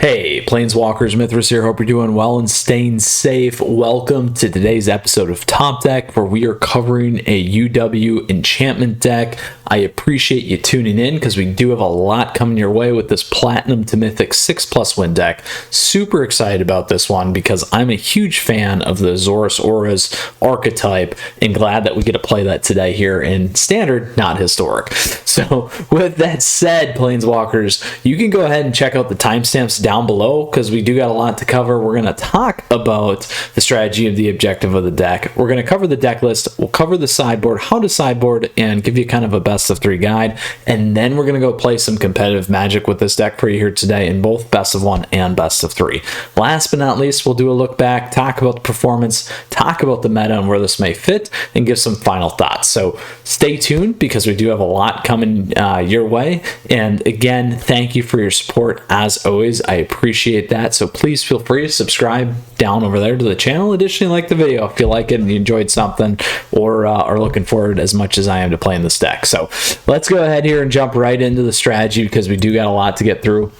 Hey, Planeswalkers, Mythras here. Hope you're doing well and staying safe. Welcome to today's episode of Top Deck, where we are covering a UW enchantment deck. I appreciate you tuning in because we do have a lot coming your way with this Platinum to Mythic 6+ win deck. Super excited about this one because I'm a huge fan of the Azorius Auras archetype and glad that we get to play that today here in Standard, not Historic. So with that said, Planeswalkers, you can go ahead and check out the timestamps down below because we do got a lot to cover. We're going to talk about the strategy of the objective of the deck. We're going to cover the deck list. We'll cover the sideboard, how to sideboard, and give you kind of a best of 3 guide. And then we're going to go play some competitive Magic with this deck for you here today in both best of 1 and best of 3. Last but not least, we'll do a look back, talk about the performance, talk about the meta and where this may fit, and give some final thoughts. So stay tuned because we do have a lot coming your way. And again, thank you for your support as always. I appreciate that. So please feel free to subscribe down over there to the channel. Additionally, like the video if you like it and you enjoyed something or are looking forward as much as I am to playing this deck. So let's go ahead here and jump right into the strategy because we do got a lot to get through.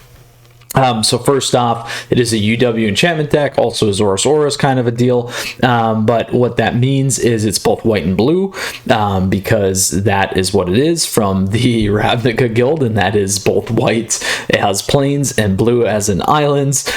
So first off, it is a UW enchantment deck, also Azorius Auras kind of a deal. But what that means is it's both white and blue because that is what it is from the Ravnica Guild, and that is both white as plains and blue as in islands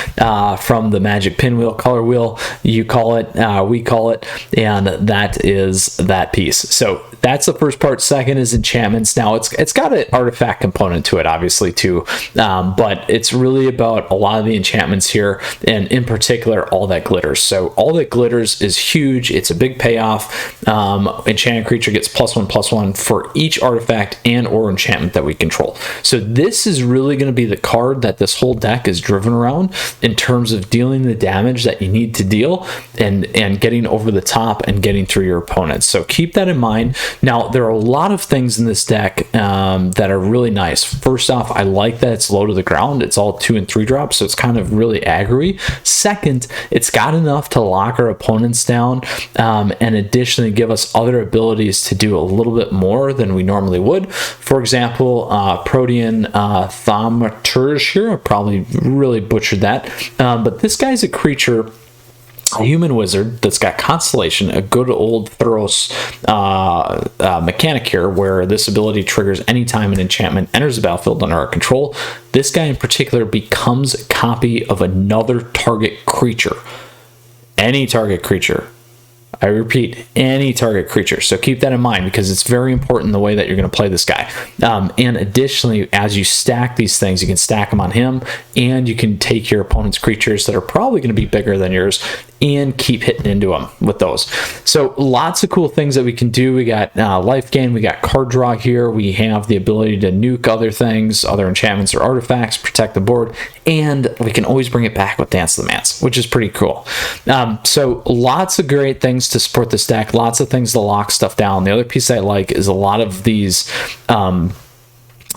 from the Magic Pinwheel color wheel. You call it, we call it, and that is that piece. So that's the first part. Second is enchantments. Now it's got an artifact component to it, obviously too, but it's really about a lot of the enchantments here, and in particular all that glitters. So all that glitters is huge. It's a big payoff. Enchanted creature gets +1/+1 for each artifact and or enchantment that we control. So this is really going to be the card that this whole deck is driven around in terms of dealing the damage that you need to deal and getting over the top and getting through your opponents. So keep that in mind. Now there are a lot of things in this deck that are really nice. First off, I like that it's low to the ground. It's all 2 and 3 drops, so it's kind of really aggro-y. Second, it's got enough to lock our opponents down and additionally give us other abilities to do a little bit more than we normally would. For example, Protean Thaumaturge here, I probably really butchered that, but this guy's a creature, a human wizard that's got Constellation, a good old Theros mechanic here, where this ability triggers anytime an enchantment enters the battlefield under our control. This guy in particular becomes a copy of another target creature. Any target creature. I repeat, any target creature. So keep that in mind because it's very important the way that you're going to play this guy. And additionally, as you stack these things, you can stack them on him, and you can take your opponent's creatures that are probably going to be bigger than yours and keep hitting into them with those. So lots of cool things that we can do. We got Lifegain, we got card draw here. We have the ability to nuke other things, other enchantments or artifacts, protect the board, and we can always bring it back with Dance of the Mance, which is pretty cool. So lots of great things to support this deck, lots of things to lock stuff down. The other piece I like is a lot of these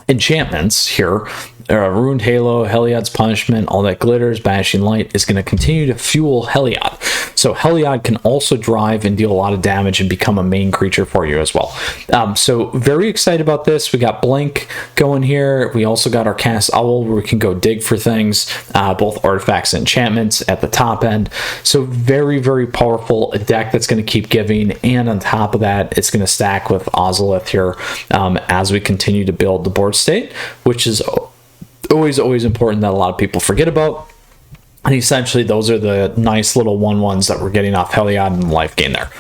enchantments here. Ruined Halo, Heliod's Punishment, all that glitters, Banishing Light is going to continue to fuel Heliod. So Heliod can also drive and deal a lot of damage and become a main creature for you as well. So very excited about this. We got Blink going here. We also got our Cast Owl where we can go dig for things, both artifacts and enchantments at the top end. So very, very powerful. A deck that's going to keep giving, and on top of that, it's going to stack with Ozolith here as we continue to build the board state, which is always important that a lot of people forget about. And essentially those are the nice little 1/1s that we're getting off Heliod and Lifegain there.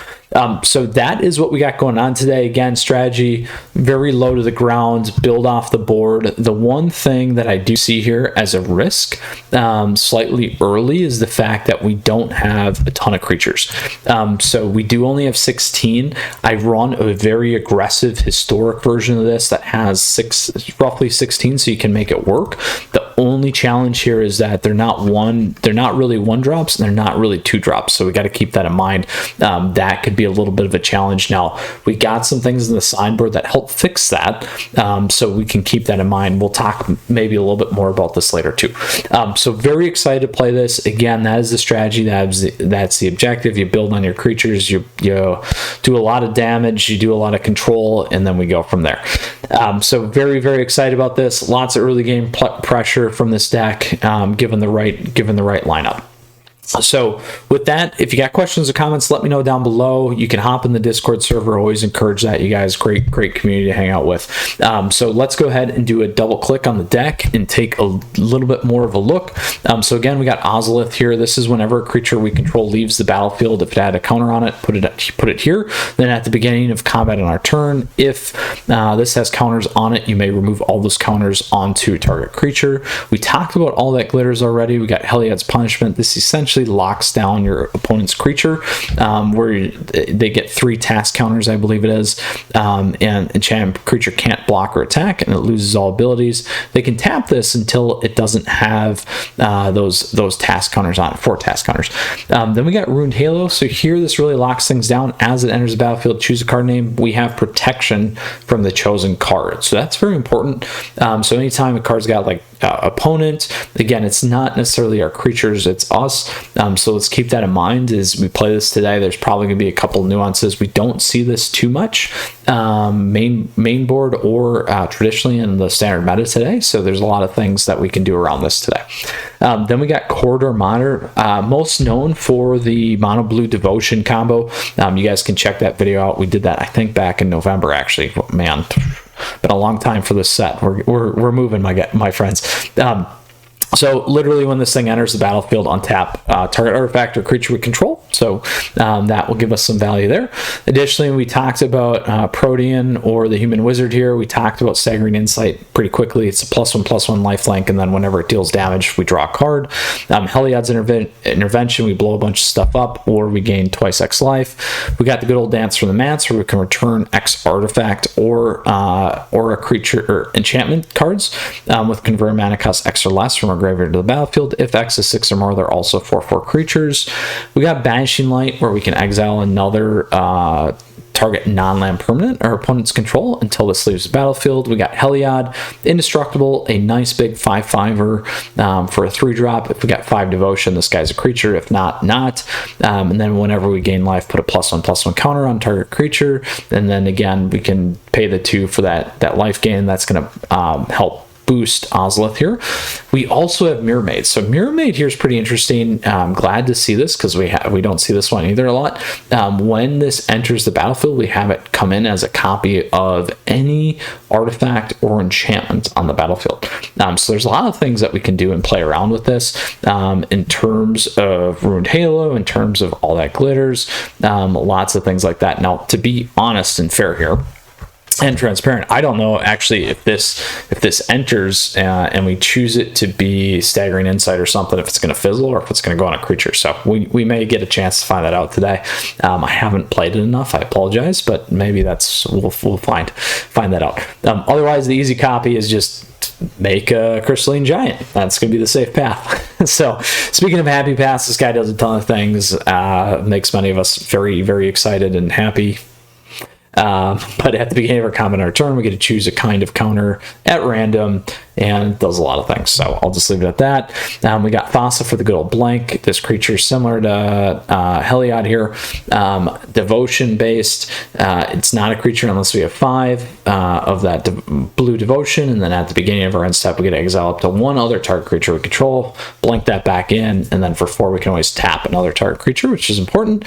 So that is what we got going on today. Again, strategy, very low to the ground, build off the board. The one thing that I do see here as a risk, slightly early, is the fact that we don't have a ton of creatures. So we do only have 16. I run a very aggressive historic version of this that has roughly 16, so you can make it work. The only challenge here is that they're not really 1 drops and they're not really 2 drops. So we got to keep that in mind. That could be be a little bit of a challenge. Now, we got some things in the sideboard that help fix that, so we can keep that in mind. We'll talk maybe a little bit more about this later too. So very excited to play this. Again, that is the strategy, that's the objective. You build on your creatures, you do a lot of damage, you do a lot of control, and then we go from there. So very, very excited about this. Lots of early game pressure from this deck, given the right lineup. So with that, if you got questions or comments, let me know down below. You can hop in the Discord server. Always encourage that. You guys, great community to hang out with. So let's go ahead and do a double click on the deck and take a little bit more of a look. So again, we got Ozolith here. This is whenever a creature we control leaves the battlefield. If it had a counter on it, put it here. Then at the beginning of combat on our turn, if this has counters on it, you may remove all those counters onto target creature. We talked about all that glitters already. We got Heliod's Punishment. This essentially locks down your opponent's creature, where they get 3 task counters, I believe it is, and enchant creature can't block or attack, and it loses all abilities. They can tap this until it doesn't have those task counters on it, 4 task counters. Then we got Ruined Halo. So here, this really locks things down. As it enters the battlefield, choose a card name. We have protection from the chosen card, so that's very important. So anytime a card's got like opponent, again, it's not necessarily our creatures, it's us. So let's keep that in mind as we play this today. There's probably going to be a couple nuances. We don't see this too much main board or traditionally in the standard meta today, so there's a lot of things that we can do around this today. Then we got Corridor Monitor, most known for the mono blue Devotion combo. You guys can check that video out. We did that, I think, back in November, actually. Man, been a long time for this set. We're moving, my friends. So literally, when this thing enters the battlefield, untap target artifact or creature we control. So that will give us some value there. Additionally, we talked about Protean or the Human Wizard here. We talked about Staggering Insight pretty quickly. It's a +1/+1 lifelink, and then whenever it deals damage, we draw a card. Heliod's Intervention, we blow a bunch of stuff up, or we gain twice X life. We got the good old Dance from the Mats, where we can return X artifact or a creature or enchantment cards with convert mana cost X or less from our graveyard to the battlefield. If X is 6 or more, they're also 4/4 creatures. We got Banishing Light, where we can exile another target non-land permanent our opponent's control until this leaves the battlefield. We got Heliod, Indestructible, a nice big 5/5er for a 3-drop. If we got 5 Devotion, this guy's a creature. If not, not. And then whenever we gain life, put a +1/+1 counter on target creature. And then again, we can pay the 2 for that life gain. That's going to help boost Ozolith here. We also have Mirror Maid. So Mirror Maid here is pretty interesting. I'm glad to see this because we don't see this one either a lot. When this enters the battlefield, we have it come in as a copy of any artifact or enchantment on the battlefield. So there's a lot of things that we can do and play around with this in terms of Ruined Halo, in terms of all that glitters, lots of things like that. Now, to be honest and fair here, and transparent, I don't know actually if this enters and we choose it to be Staggering Insight or something, if it's going to fizzle or if it's going to go on a creature. So we may get a chance to find that out today. I haven't played it enough, I apologize, but maybe we'll find that out. Otherwise, the easy copy is just make a Crystalline Giant. That's going to be the safe path. So speaking of happy paths, this guy does a ton of things, makes many of us very, very excited and happy. But at the beginning of our combat on our turn, we get to choose a kind of counter at random, and does a lot of things. So I'll just leave it at that. We got Thassa for the good old blank. This creature is similar to Heliod here, devotion based. It's not a creature unless we have 5 of that blue devotion, and then at the beginning of our end step, we get to exile up to 1 other target creature we control, blank that back in, and then for 4 we can always tap another target creature, which is important.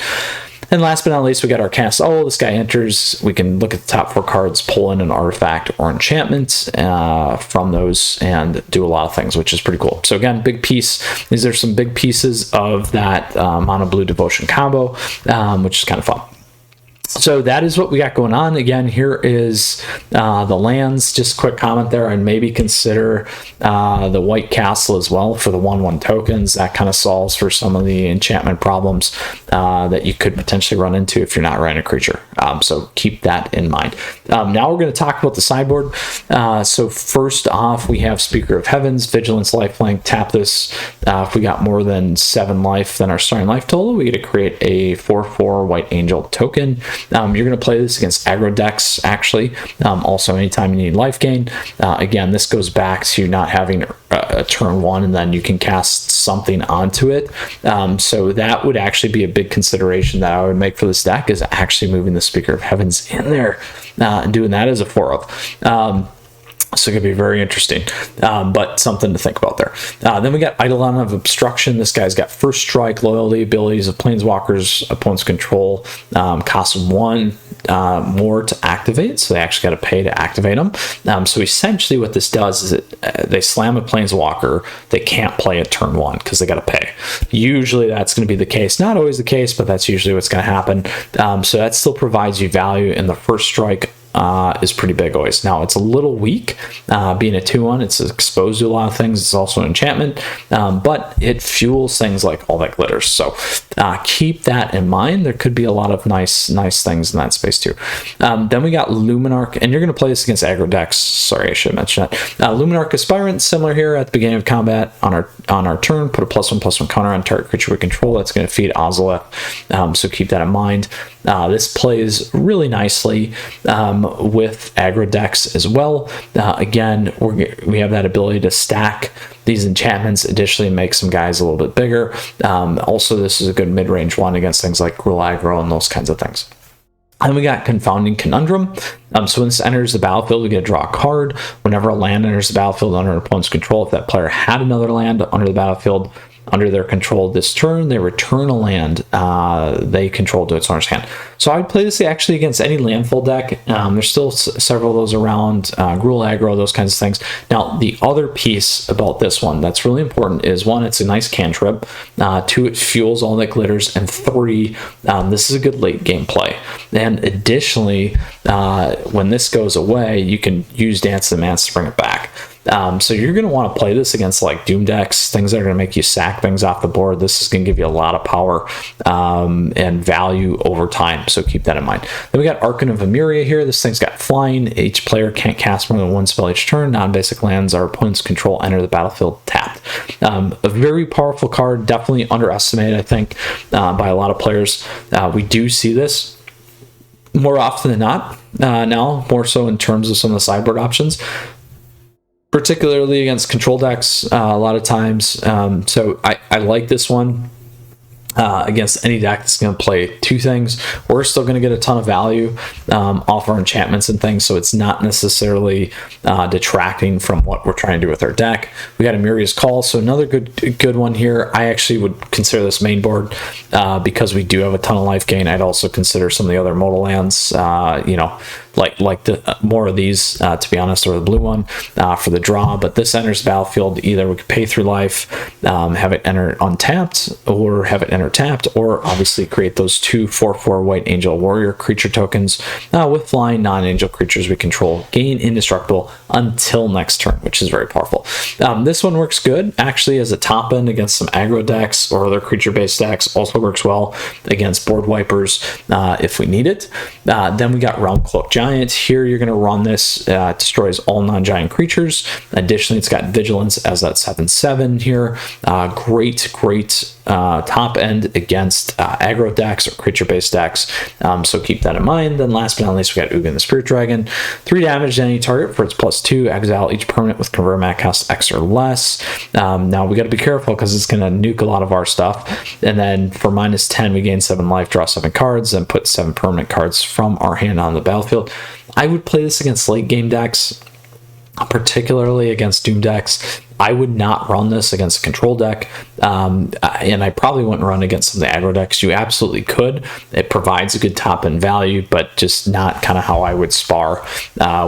And last but not least, we got our cast. Oh, this guy enters. We can look at the top 4 cards, pull in an artifact or enchantment from those, and do a lot of things, which is pretty cool. So again, big piece. These are some big pieces of that mono blue devotion combo, which is kind of fun. So that is what we got going on. Again, here is the lands. Just a quick comment there, and maybe consider the White Castle as well for the 1/1 tokens. That kind of solves for some of the enchantment problems that you could potentially run into if you're not running a creature. So keep that in mind. Now we're going to talk about the sideboard. So first off, we have Speaker of Heavens, Vigilance, Lifelink. Tap this. If we got more than 7 life than our starting life total, we get to create a 4/4 White Angel token. You're going to play this against aggro decks, actually. Also, anytime you need life gain. Again, this goes back to not having a turn 1 and then you can cast something onto it. So that would actually be a big consideration that I would make for this deck, is actually moving the Speaker of Heavens in there and doing that as a 4 of. So it could be very interesting, but something to think about there. Then we got Eidolon of Obstruction. This guy's got first strike, loyalty, abilities of planeswalkers, opponent's control, cost them 1 more to activate, so they actually got to pay to activate them. So essentially what this does is they slam a planeswalker, they can't play it turn 1 because they got to pay. Usually that's going to be the case, not always the case, but that's usually what's going to happen. So that still provides you value, and the first strike is pretty big always. Now it's a little weak, being a 2/1, it's exposed to a lot of things. It's also an enchantment, but it fuels things like all that glitters. So keep that in mind. There could be a lot of nice things in that space too. Then we got Luminarch, and you're going to play this against aggro decks. Sorry, I should have mentioned that. Luminarch Aspirant, similar here. At the beginning of combat on our turn, put a +1/+1 counter on target creature we control. That's going to feed Ozolith. So keep that in mind. This plays really nicely with aggro decks as well. Again, we have that ability to stack these enchantments, additionally make some guys a little bit bigger. Also, this is a good mid-range one against things like Gruul aggro and those kinds of things. And we got Confounding Conundrum. So when this enters the battlefield, we get to draw a card. Whenever a land enters the battlefield under an opponent's control, if that player had another land under the battlefield under their control this turn, they return a land they control to its owner's hand. So I would play this actually against any landfall deck. There's still several of those around, Gruul aggro, those kinds of things. Now, the other piece about this one that's really important is, 1, it's a nice cantrip, 2, it fuels all that glitters, and 3, this is a good late game play. And additionally, when this goes away, you can use Dance of the Mance to bring it back. So you're going to want to play this against like Doom decks, things that are going to make you sack things off the board. This is going to give you a lot of power and value over time, so keep that in mind. Then we got Archon of Emeria here. This thing's got flying. Each player can't cast more than 1 spell each turn. Non-basic lands our opponent's control enter the battlefield tapped. A very powerful card, definitely underestimated, I think, by a lot of players. We do see this more often than not now, more so in terms of some of the sideboard options, particularly against control decks a lot of times. So I like this one against any deck that's going to play 2 things. We're still going to get a ton of value off our enchantments and things, so it's not necessarily detracting from what we're trying to do with our deck. We got Emeria's Call, so another good one here. I actually would consider this main board because we do have a ton of life gain. I'd also consider some of the other modal lands, you know, like the more of these, to be honest, or the blue one for the draw. But this enters the battlefield. Either we could pay through life, have it enter untapped, or have it enter tapped, or obviously create those 2 4/4 White Angel Warrior creature tokens with flying non-angel creatures we control, gain indestructible until next turn, which is very powerful. This one works good actually as a top end against some aggro decks or other creature-based decks. Also works well against board wipers if we need it. Then we got Realm Cloak Giant. Here you're going to run this, destroys all non-giant creatures. Additionally, it's got Vigilance as that 7/7 here. Great top end against aggro decks or creature-based decks, so keep that in mind. Then last but not least, we got Ugin the Spirit Dragon. 3 damage to any target for its +2. Exile each permanent with convert mana cost X or less. Now we got to be careful because it's going to nuke a lot of our stuff. And then for -10, we gain 7 life, draw 7 cards, and put 7 permanent cards from our hand on the battlefield. I would play this against late game decks, particularly against Doom decks. I would not run this against a control deck, and I probably wouldn't run against some of the aggro decks. You absolutely could. It provides a good top end value, but just not kind of how I would spar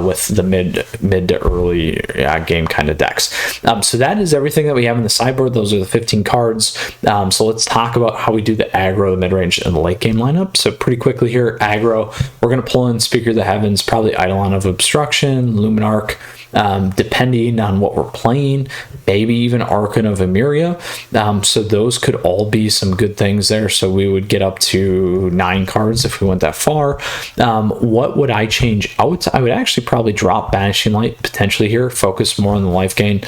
with the mid to early game kind of decks. So that is everything that we have in the sideboard. Those are the 15 cards. So let's talk about how we do the aggro, the mid range, and the late game lineup. So pretty quickly here, aggro, we're going to pull in Speaker of the Heavens, probably Eidolon of Obstruction, Luminarch, depending on what we're playing, maybe even Archon of Emeria. So those could all be some good things there. So we would get up to 9 cards if we went that far. What would I change out? I would actually probably drop Banishing Light potentially here, focus more on the life gain.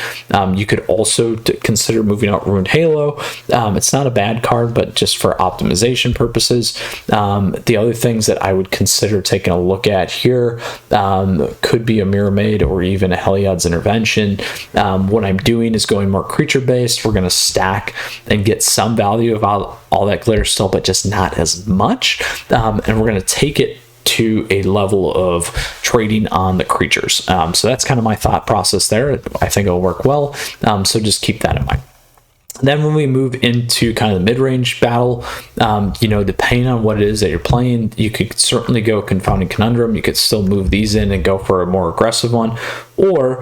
You could also consider moving out Ruined Halo. It's not a bad card, but just for optimization purposes. The other things that I would consider taking a look at here could be a Mirror Maid or even a Heliod's Intervention. What I'm doing is going more creature based. We're going to stack and get some value of all that glitter still, but just not as much. And we're going to take it to a level of trading on the creatures. So that's kind of my thought process there. I think it'll work well. So just keep that in mind. Then when we move into kind of the mid-range battle, depending on what it is that you're playing, you could certainly go Confounding Conundrum. You could still move these in and go for a more aggressive one. Or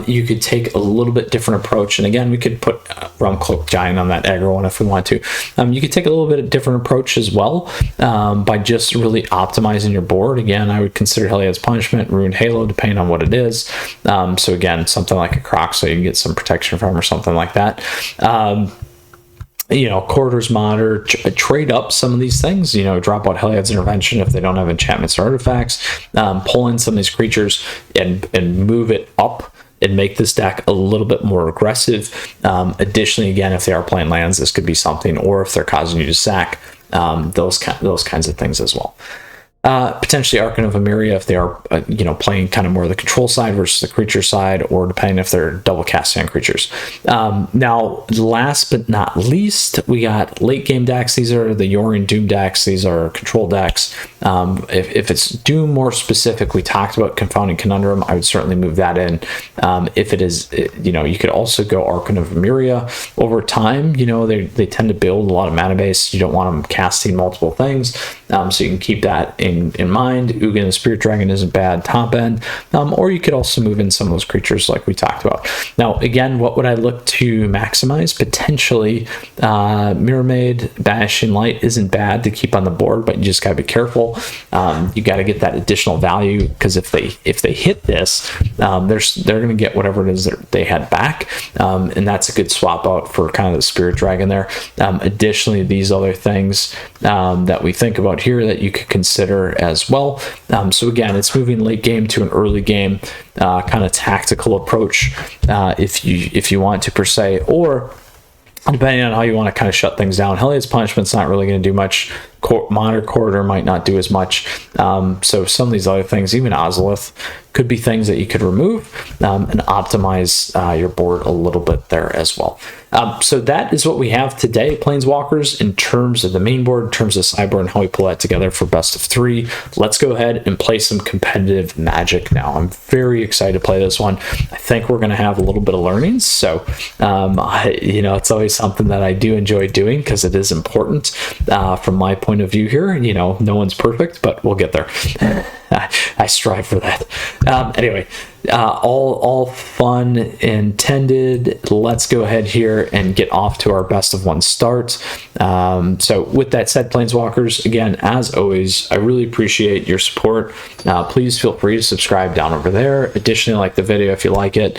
you could take a little bit different approach. And again, we could put Realmcloak Giant on that aggro one if we want to. You could take a little bit of different approach as well by just really optimizing your board. Again, I would consider Heliod's Punishment, Ruined Halo, depending on what it is. So again, something like a Croc, so you can get some protection from or something like that. Corridor's Monitor, trade up some of these things, drop out Heliod's Intervention if they don't have enchantments or artifacts, pull in some of these creatures and move it up and make this deck a little bit more aggressive. Additionally, again, if they are playing lands, this could be something, or if they're causing you to sack, those kinds of things as well. Potentially Archon of Emeria if they are, playing kind of more the control side versus the creature side, or depending if they're double casting on creatures. Now, last but not least, we got late game decks. These are the Yorion Doom decks. These are control decks. If it's Doom more specific, we talked about Confounding Conundrum. I would certainly move that in. If it is, you could also go Archon of Emeria. Over time, they tend to build a lot of mana base. You don't want them casting multiple things, so you can keep that in mind. Ugin the Spirit Dragon isn't bad top end, or you could also move in some of those creatures like we talked about. Now, again, what would I look to maximize? Potentially, Mirror Maid, Banishing Light isn't bad to keep on the board, but you just gotta be careful. You got to get that additional value, because if they hit this, they're gonna get whatever it is that they had back, and that's a good swap out for kind of the Spirit Dragon there. Additionally, these other things that we think about here that you could consider as well. So again, it's moving late game to an early game kind of tactical approach if you want to per se, or depending on how you want to kind of shut things down. Heliod's Punishment's not really going to do much. Monitor Corridor might not do as much. So some of these other things, even Ozolith, could be things that you could remove and optimize your board a little bit there as well. So that is what we have today, Planeswalkers, in terms of the main board, in terms of sideboard, and how we pull that together for best of 3. Let's go ahead and play some competitive Magic now. I'm very excited to play this one. I think we're going to have a little bit of learnings. So, it's always something that I do enjoy doing because it is important from my point of view here. No one's perfect, but we'll get there. I strive for that. Anyway, all fun intended. Let's go ahead here and get off to our best of 1 start. So with that said, Planeswalkers, again, as always, I really appreciate your support. Please feel free to subscribe down over there. Additionally, like the video if you like it.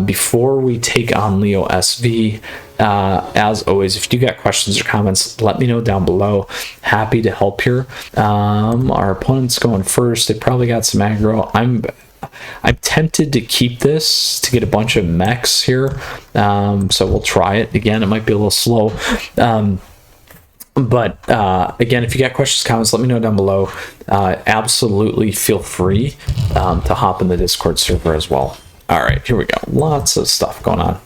Before we take on Leo SV, as always, if you got questions or comments, let me know down below. Happy to help here. Our opponent's going first. They probably got some aggro. I'm tempted to keep this to get a bunch of mechs here, so we'll try it again. It might be a little slow, but again, if you got questions, comments, let me know down below. Absolutely feel free to hop in the Discord server as well. All right, here we go. Lots of stuff going on.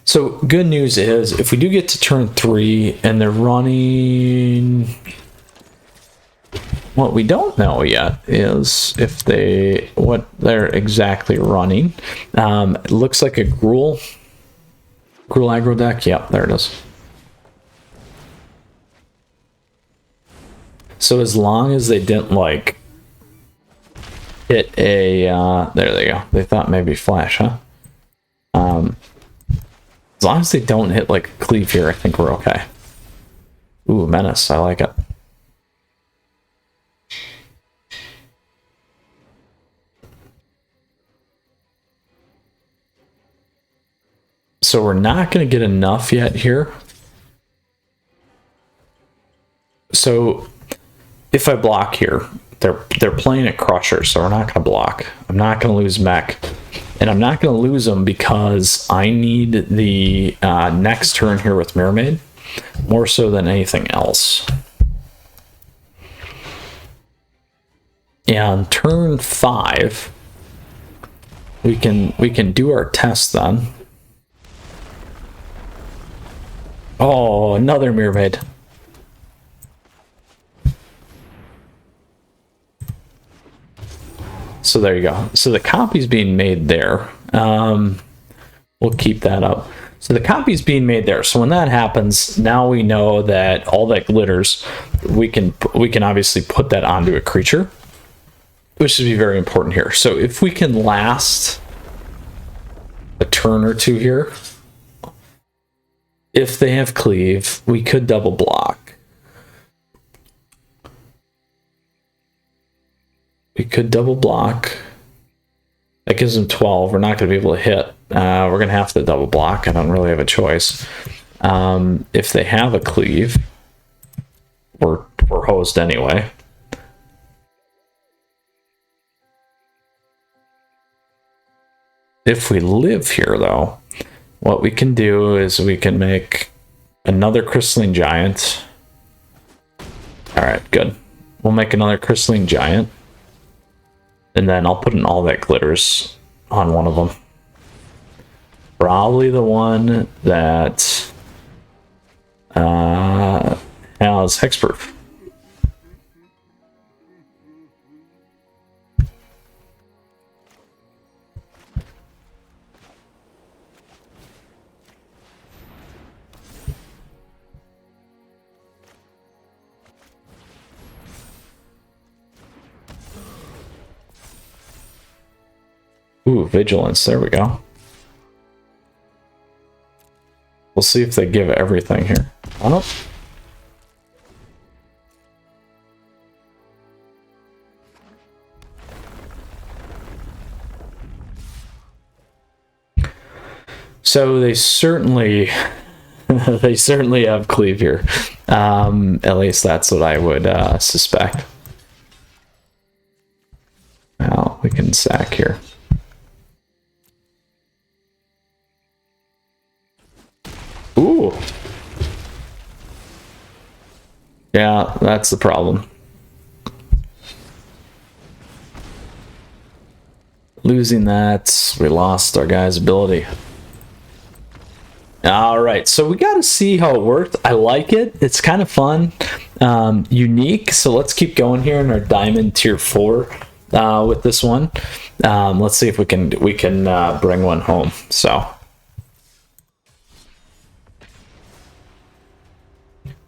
So good news is, if we do get to turn 3 and they're running What we don't know yet is if what they're exactly running. It looks like a Gruul aggro deck. Yep, there it is. So as long as they didn't like hit a there they go. They thought maybe flash, huh? As long as they don't hit like a cleave here, I think we're okay. Ooh, menace, I like it. So we're not going to get enough yet here. So if I block here, they're playing at Crusher, so we're not going to block. I'm not going to lose mech. And I'm not going to lose them because I need the next turn here with Mermaid more so than anything else. And turn 5, we can do our test then. Oh, another Mermaid. So there you go. So the copy's being made there. We'll keep that up. So the copy's being made there. So when that happens, now we know that all that glitters, we can obviously put that onto a creature, which should be very important here. So if we can last a turn or two here, if they have cleave, we could double block. We could double block. That gives them 12. We're not going to be able to hit. We're going to have to double block. I don't really have a choice. If they have a cleave, we're hosed anyway. If we live here, though, what we can do is we can make another Crystalline Giant. All right, good. We'll make another Crystalline Giant. And then I'll put in all that glitters on one of them. Probably the one that has hexproof. Ooh, vigilance. There we go. We'll see if they give everything here. Oh. So they certainly they certainly have cleave here. At least that's what I would suspect. Well, we can sack here. Ooh. Yeah, that's the problem. Losing that, we lost our guy's ability. All right, so we got to see how it worked. I like it. It's kind of fun, unique. So let's keep going here in our Diamond Tier 4 with this one. Let's see if we can bring one home.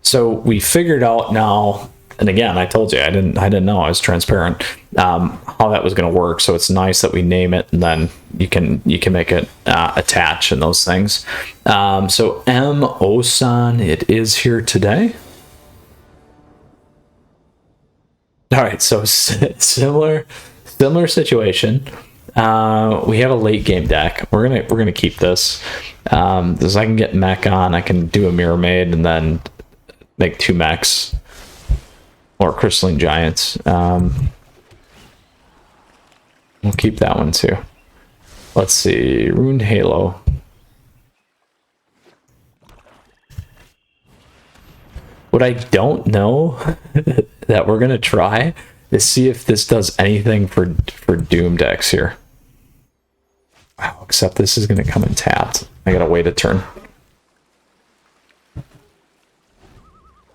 So we figured out now, and again, I told you I didn't know, I was transparent, how that was going to work. So it's nice that we name it, and then you can make it attach and those things. So M-O-san, it is here today. All right, so similar situation. We have a late game deck. We're gonna keep this. Because I can get mech on, I can do a Mirror Maid, and then make 2 mechs or Crystalline Giants. We'll keep that one too. Let's see, Ruined Halo. What I don't know that we're gonna try is see if this does anything for Doom decks here. Wow, except this is gonna come in tapped. I gotta wait a turn.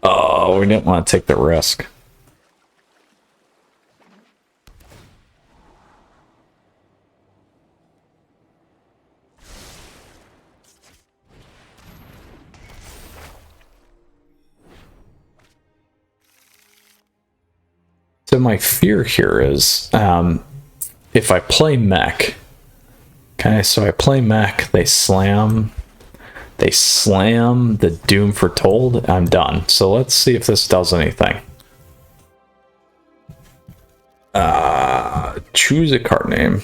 Oh, we didn't want to take the risk. So my fear here is if I play mech, okay, so I play mech, they slam the Doom Foretold, I'm done. So let's see if this does anything. Choose a card name.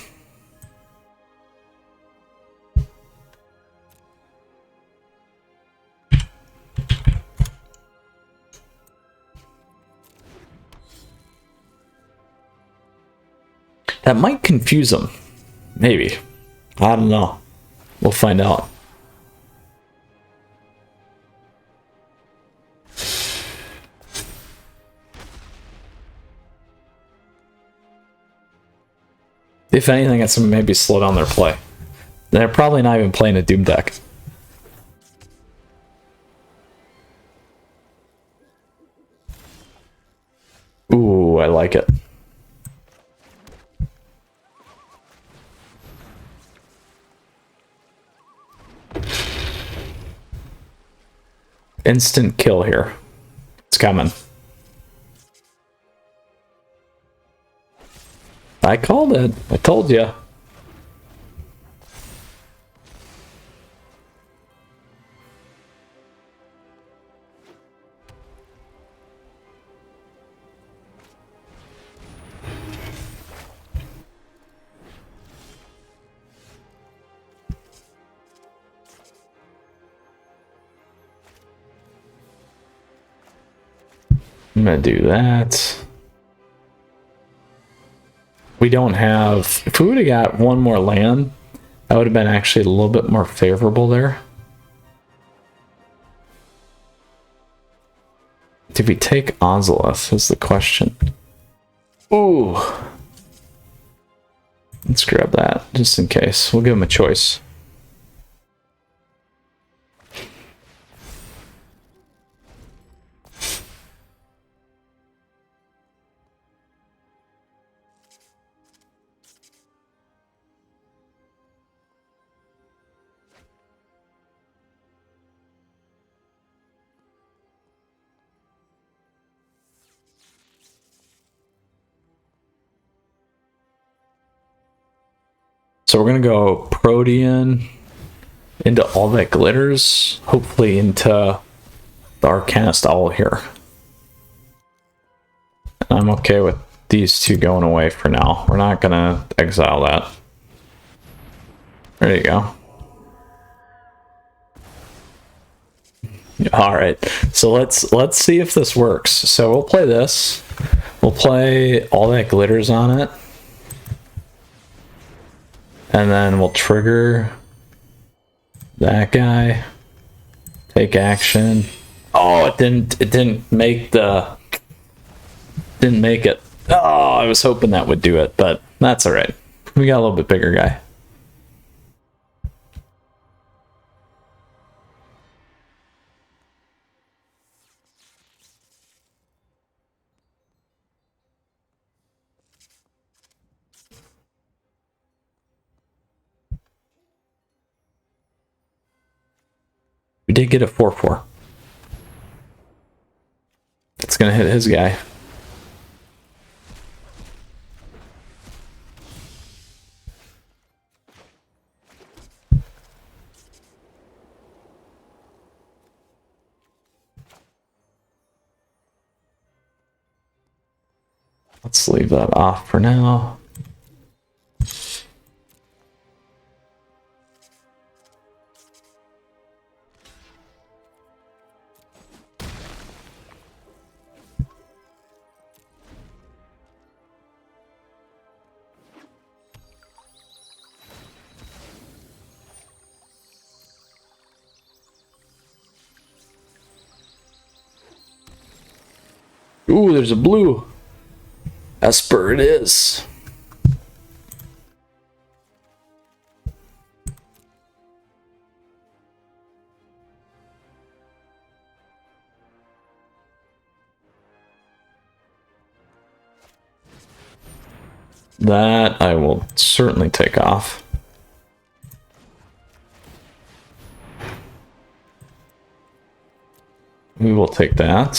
That might confuse them. Maybe. I don't know. We'll find out. If anything, it's gonna maybe slow down their play. They're probably not even playing a Doom deck. Ooh, I like it. Instant kill here. It's coming. I called it. I told you. I'm gonna do that. We don't have... If we would have got one more land, that would have been actually a little bit more favorable there. Did we take Ozolith is the question. Ooh. Let's grab that, just in case. We'll give him a choice. So we're going to go Protean into All That Glitters, hopefully into the Arcanist Owl here. I'm okay with these two going away for now. We're not going to exile that. There you go. All right, so let's see if this works. So we'll play this. We'll play All That Glitters on it. And then we'll trigger that guy. Take action. Oh, it didn't make the... Didn't make it. Oh, I was hoping that would do it, but that's all right. We got a little bit bigger guy. We did get a 4/4. It's gonna hit his guy. Let's leave that off for now. Ooh, there's a blue. Esper it is. That I will certainly take off. We will take that.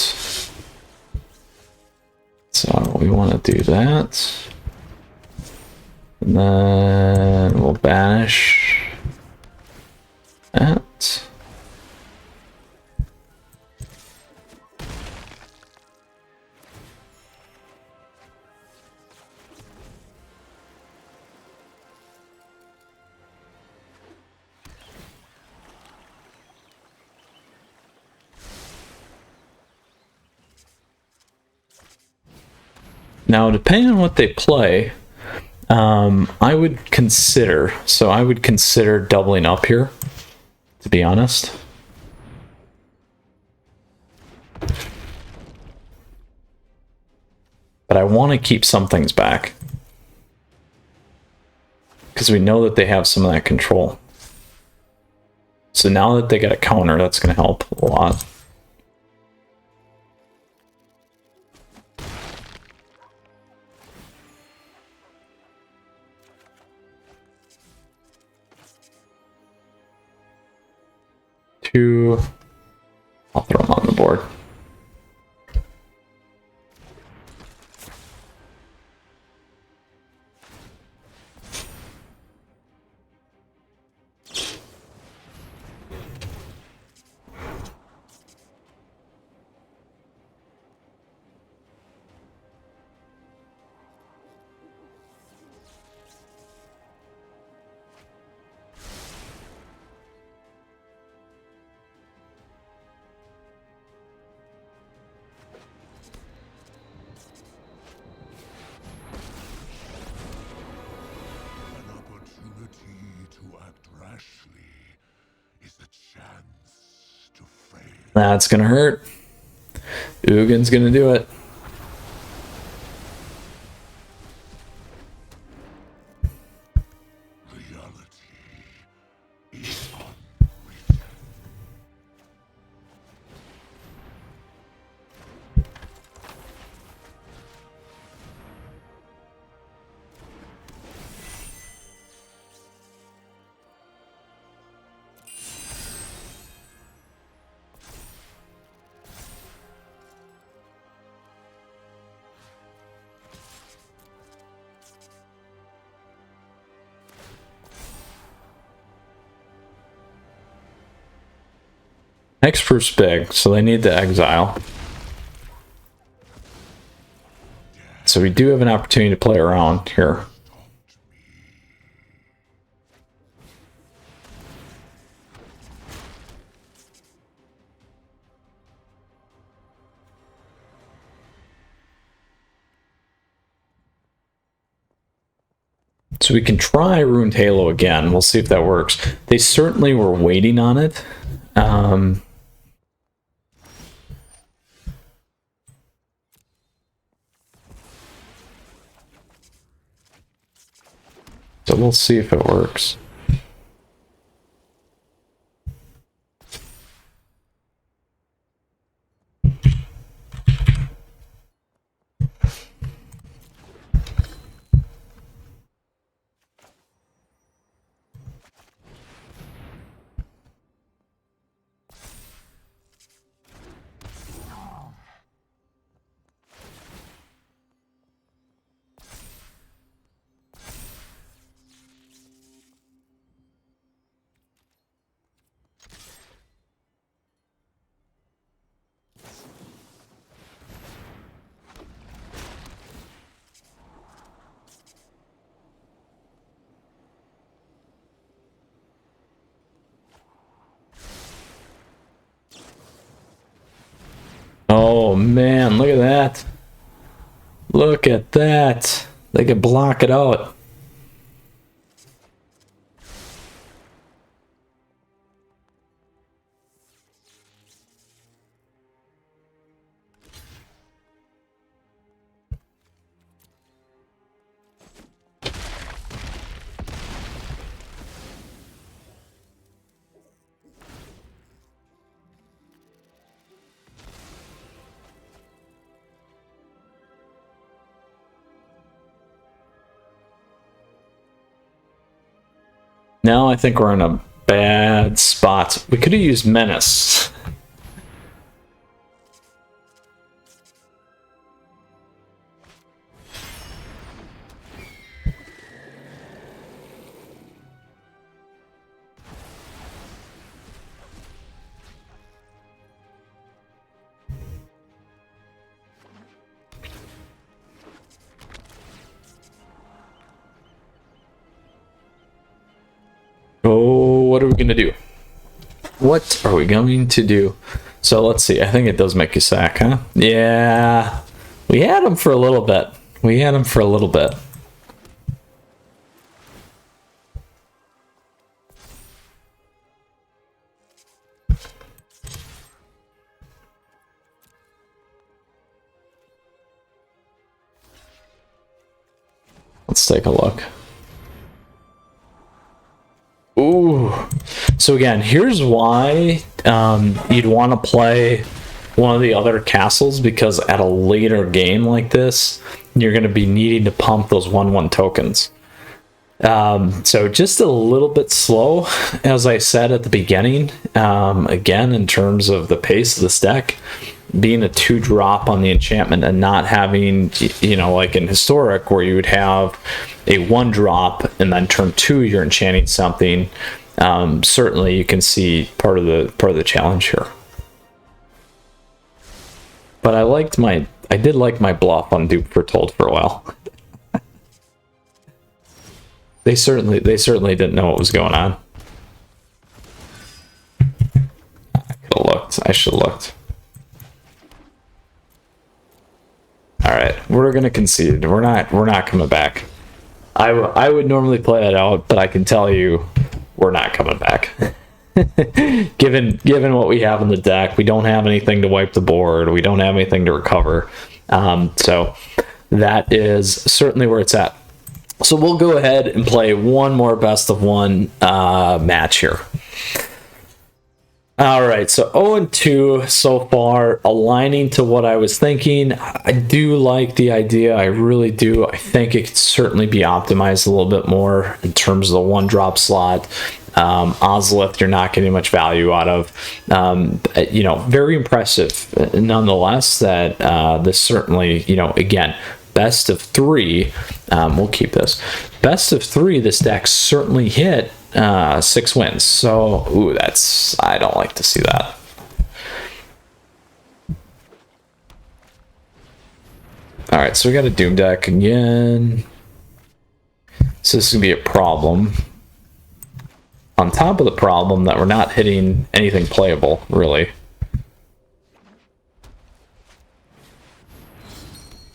So we want want to do that. And then we'll banish that. Now, depending on what they play, I would consider, doubling up here, to be honest. But I want to keep some things back, because we know that they have some of that control. So now that they got a counter, that's going to help a lot. I'll throw them on the board. That's gonna hurt. Uggin's gonna do it. Next proof's big, so they need to exile. So we do have an opportunity to play around here. So we can try Ruined Halo again. We'll see if that works. They certainly were waiting on it. So we'll see if it works. Oh man, look at that. Look at that. They could block it out. Now I think we're in a bad spot. We could have used Menace. what are we gonna do? What are we going to do? So let's see. I think it does make you sack, huh? Yeah, we had him for a little bit. We had him for a little bit. Let's take a look. Ooh. So again, here's why you'd want to play one of the other castles, because at a later game like this, you're going to be needing to pump those 1/1 tokens. So just a little bit slow, as I said at the beginning. Again, in terms of the pace of this deck, being a 2-drop on the enchantment and not having, you know, like in Historic, where you would have a 1-drop and then turn 2 you're enchanting something. Certainly you can see part of the challenge here. But I did like my bluff on Dupe Foretold for a while. They certainly didn't know what was going on. I could have looked. I should have looked. All right, we're gonna concede. We're not coming back. I would normally play it out, but I can tell you, we're not coming back. given what we have in the deck, we don't have anything to wipe the board. We don't have anything to recover. So that is certainly where it's at. So we'll go ahead and play one more best of one match here. All right, so 0-2 so far, aligning to what I was thinking. I do like the idea. I really do. I think it could certainly be optimized a little bit more in terms of the 1-drop slot. Ozolith, you're not getting much value out of. You know, very impressive nonetheless that this certainly, you know, again, best of 3. We'll keep this. Best of 3, this deck certainly hit 6 wins. So, ooh, I don't like to see that. All right, so we got a Doom deck again. So this is gonna be a problem. On top of the problem that we're not hitting anything playable, really.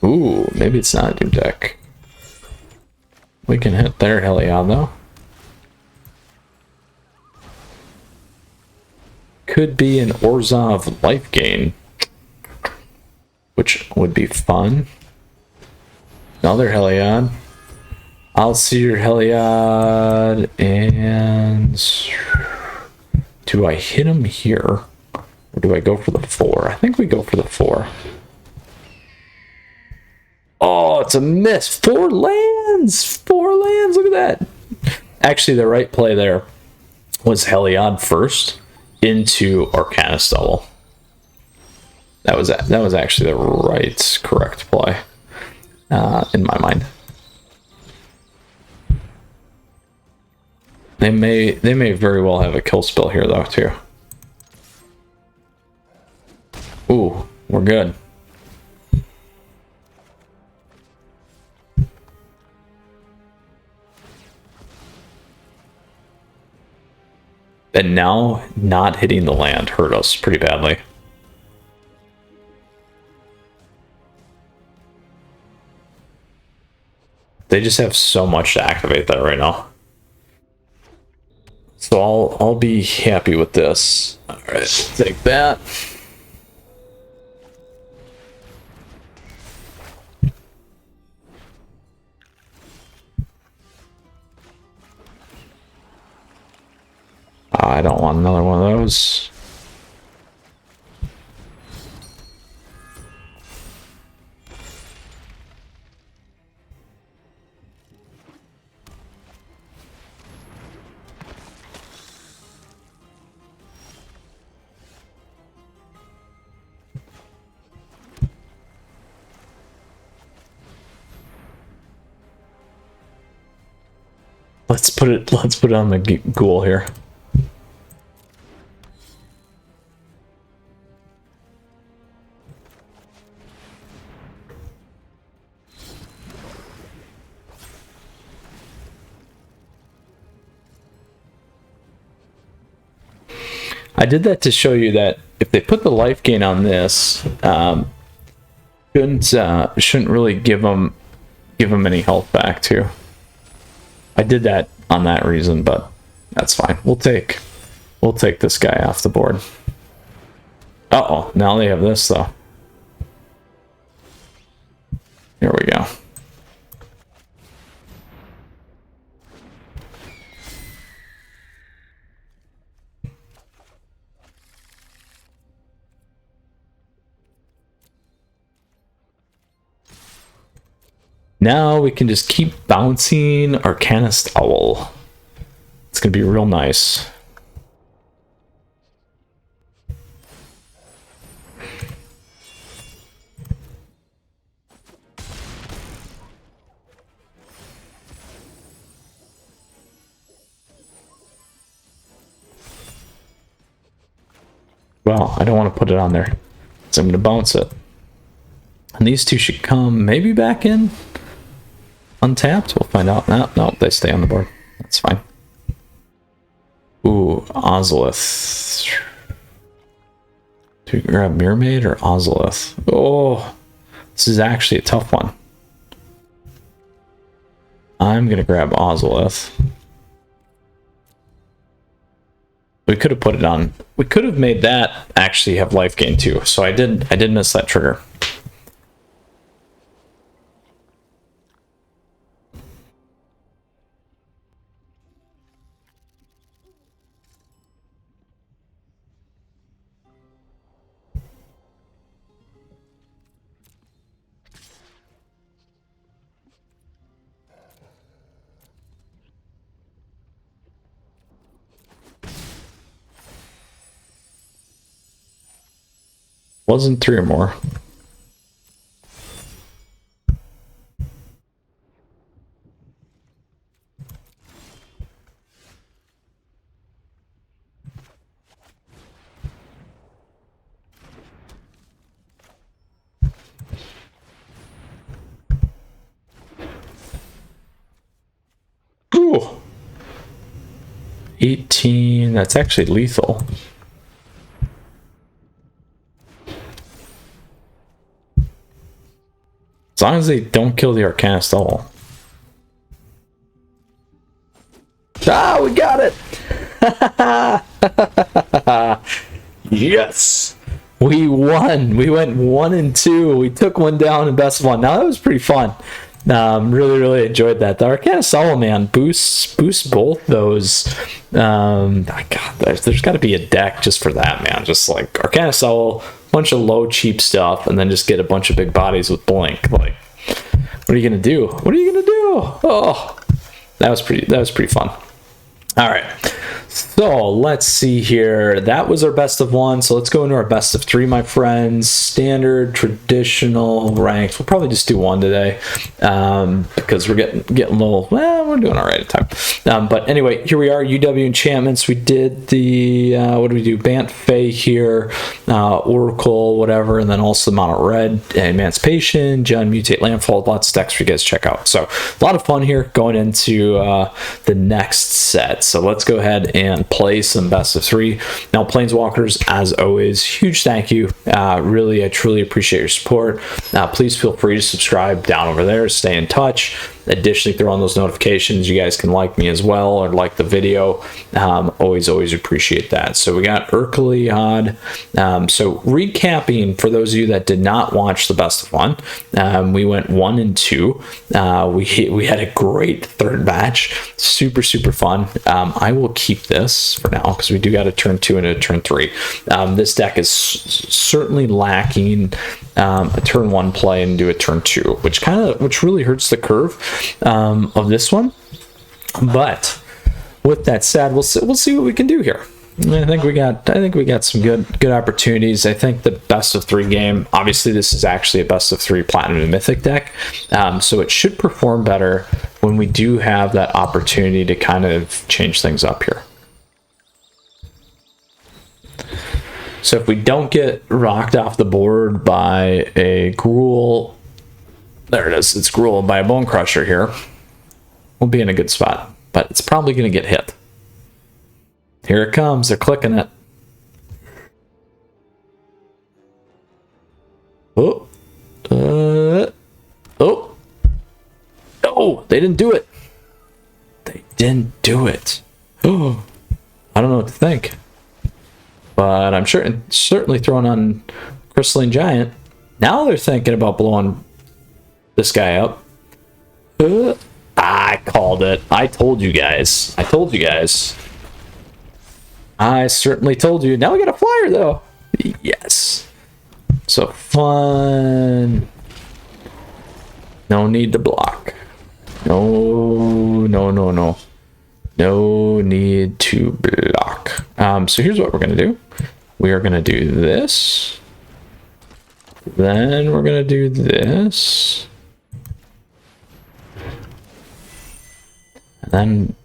Ooh, maybe it's not a Doom deck. We can hit their Heliod, though. Could be an Orzhov Lifegain, which would be fun. Another Heliod. I'll see your Heliod, and do I hit him here, or do I go for the 4? I think we go for the 4. Oh, it's a miss. 4 lands! 4 lands, look at that. Actually, the right play there was Heliod first into Arcanist Double. That was actually the correct play in my mind. They may very well have a kill spell here though too. Ooh, we're good. And now not hitting the land hurt us pretty badly. They just have so much to activate that right now. So I'll be happy with this. All right, take that. I don't want another one of those. Let's put it on the Gruul here. I did that to show you that if they put the life gain on this, shouldn't really give them any health back too. I did that on that reason, but that's fine. We'll take this guy off the board. Uh-oh, now they have this though. Here we go. Now we can just keep bouncing Arcanist Owl. It's gonna be real nice. Well, I don't want to put it on there, so I'm going to bounce it. And these two should come maybe back in untapped. We'll find out. No, they stay on the board. That's fine. Ooh, Ozolith. Do we grab Mermaid or Ozolith? Oh, this is actually a tough one. I'm going to grab Ozolith. We could have put it on. We could have made that actually have life gain too. So I did miss that trigger. Wasn't 3 or more. Ooh. 18, that's actually lethal. As long as they don't kill the Arcanist Owl. Ah, we got it! Yes! We won! We went 1 and 2. We took one down in best of 1. Now that was pretty fun. Really enjoyed that. The Arcanist Owl, man, boosts both those. God, there's got to be a deck just for that, man. Just like Arcanist Owl, bunch of low cheap stuff, and then just get a bunch of big bodies with blink. Like, what are you gonna do? What are you gonna do? Oh, that was pretty fun. All right, so let's see here. That was our best of 1. So let's go into our best of 3, my friends. Standard, traditional, ranked. We'll probably just do 1 today because we're getting a little. Well, we're doing all right at time. But anyway, here we are. UW enchantments. We did the what do we do? Bant Fae here, Oracle, whatever, and then also the mono red Emancipation, Jund, Mutate, Landfall. Lots of decks for you guys to check out. So a lot of fun here going into the next set. So let's go ahead and play some best of 3. Now, Planeswalkers, as always, huge thank you. I truly appreciate your support. Please feel free to subscribe down over there. Stay in touch. Additionally, throw on those notifications. You guys can like me as well or like the video. Always appreciate that. So we got Urkaliad. So recapping for those of you that did not watch the best of 1, we went 1 and 2. We had a great third match. Super fun. I will keep this for now because we do got a turn 2 and a turn 3. This deck is certainly lacking a turn 1 play and do a turn 2, which really hurts the curve of this one. But with that said, we'll see what we can do here. I think we got some good opportunities. I think the best of 3 game. Obviously, this is actually a best of 3 Platinum and Mythic deck, so it should perform better when we do have that opportunity to kind of change things up here. So if we don't get rocked off the board by a Gruul, there it is. It's Gruul by a Bone Crusher here. We'll be in a good spot, but it's probably going to get hit. Here it comes. They're clicking it. They didn't do it. They didn't do it. Oh, I don't know what to think. But I'm sure, certainly throwing on Crystalline Giant. Now they're thinking about blowing this guy up. I called it. I told you guys. I told you guys. I certainly told you. Now we got a flyer, though. Yes. So fun. No need to block. No, no, no, no. No need to block. So here's what we're going to do. We are going to do this. Then we're going to do this. And then,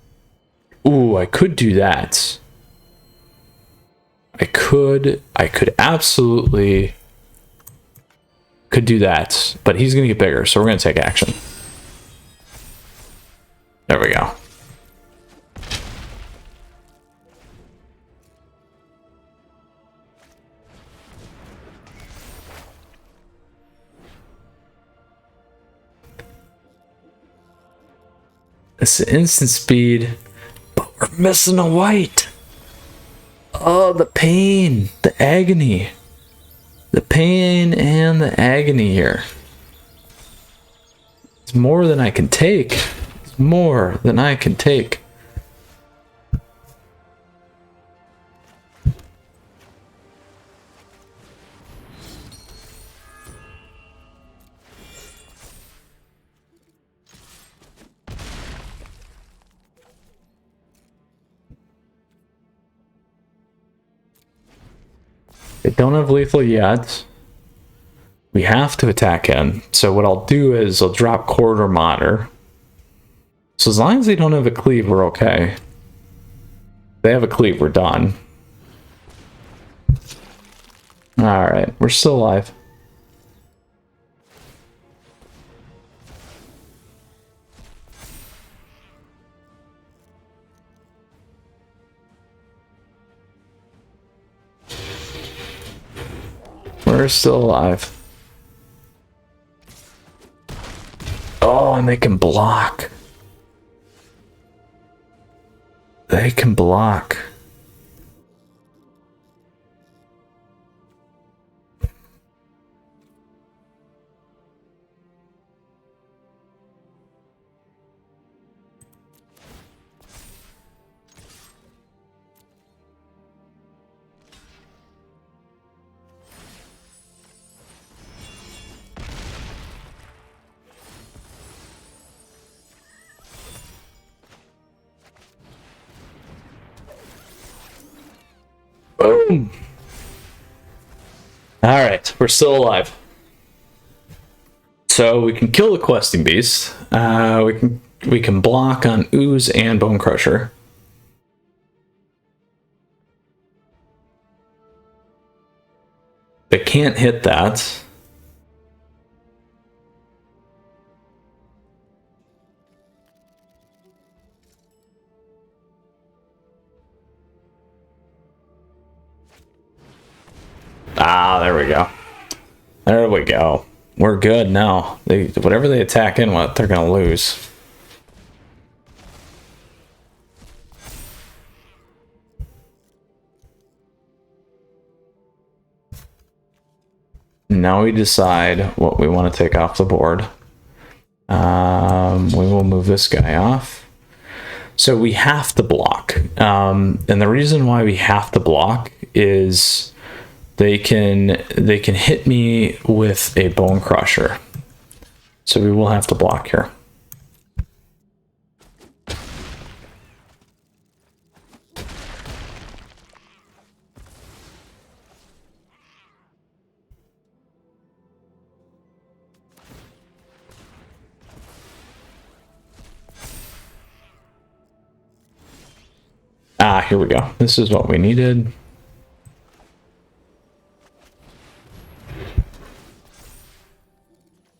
ooh, I could do that. I could absolutely could do that, but he's going to get bigger, so we're going to take action. There we go. It's instant speed, but we're missing a white. Oh, the pain, the agony. The pain and the agony here. It's more than I can take. It's more than I can take. They don't have lethal yet. We have to attack him. So what I'll do is I'll drop Quarter Martyr. So as long as they don't have a cleave, we're okay. If they have a cleave, we're done. Alright, we're still alive. We're still alive. Oh, and they can block. They can block. Boom. All right, we're still alive. So we can kill the questing beast. We can block on Ooze and Bone Crusher. They can't hit that. Ah, there we go. There we go. We're good now. Whatever they attack in with, they're gonna lose. Now we decide what we want to take off the board. We will move this guy off. So we have to block. And the reason why we have to block is they can hit me with a Bone Crusher. So we will have to block here. Ah, here we go. This is what we needed.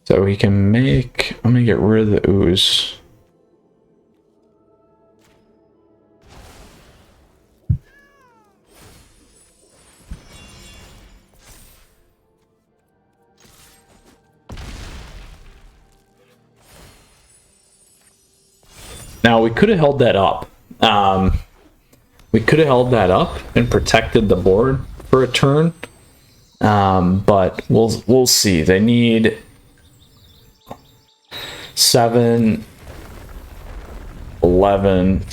So we can make, I'm gonna get rid of the Ooze. Now, we could have held that up. We could have held that up and protected the board for a turn. But we'll see. They need 7, 11,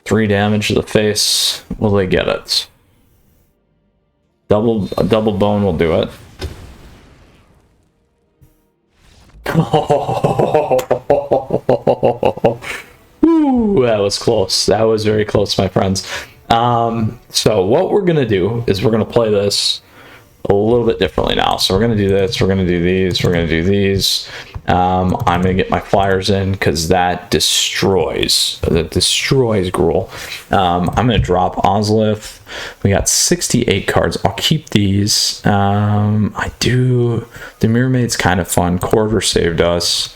3 damage to the face. Will they get it? A double bone will do it. Ooh, that was close. That was very close, my friends. So what we're gonna do is we're gonna play this a little bit differently now. So we're gonna do this, we're gonna do these, we're gonna do these. I'm gonna get my flyers in because that destroys Gruul. I'm gonna drop Orzhov. We got 68 cards. I'll keep these. The Mermaid's kind of fun. Quarter saved us.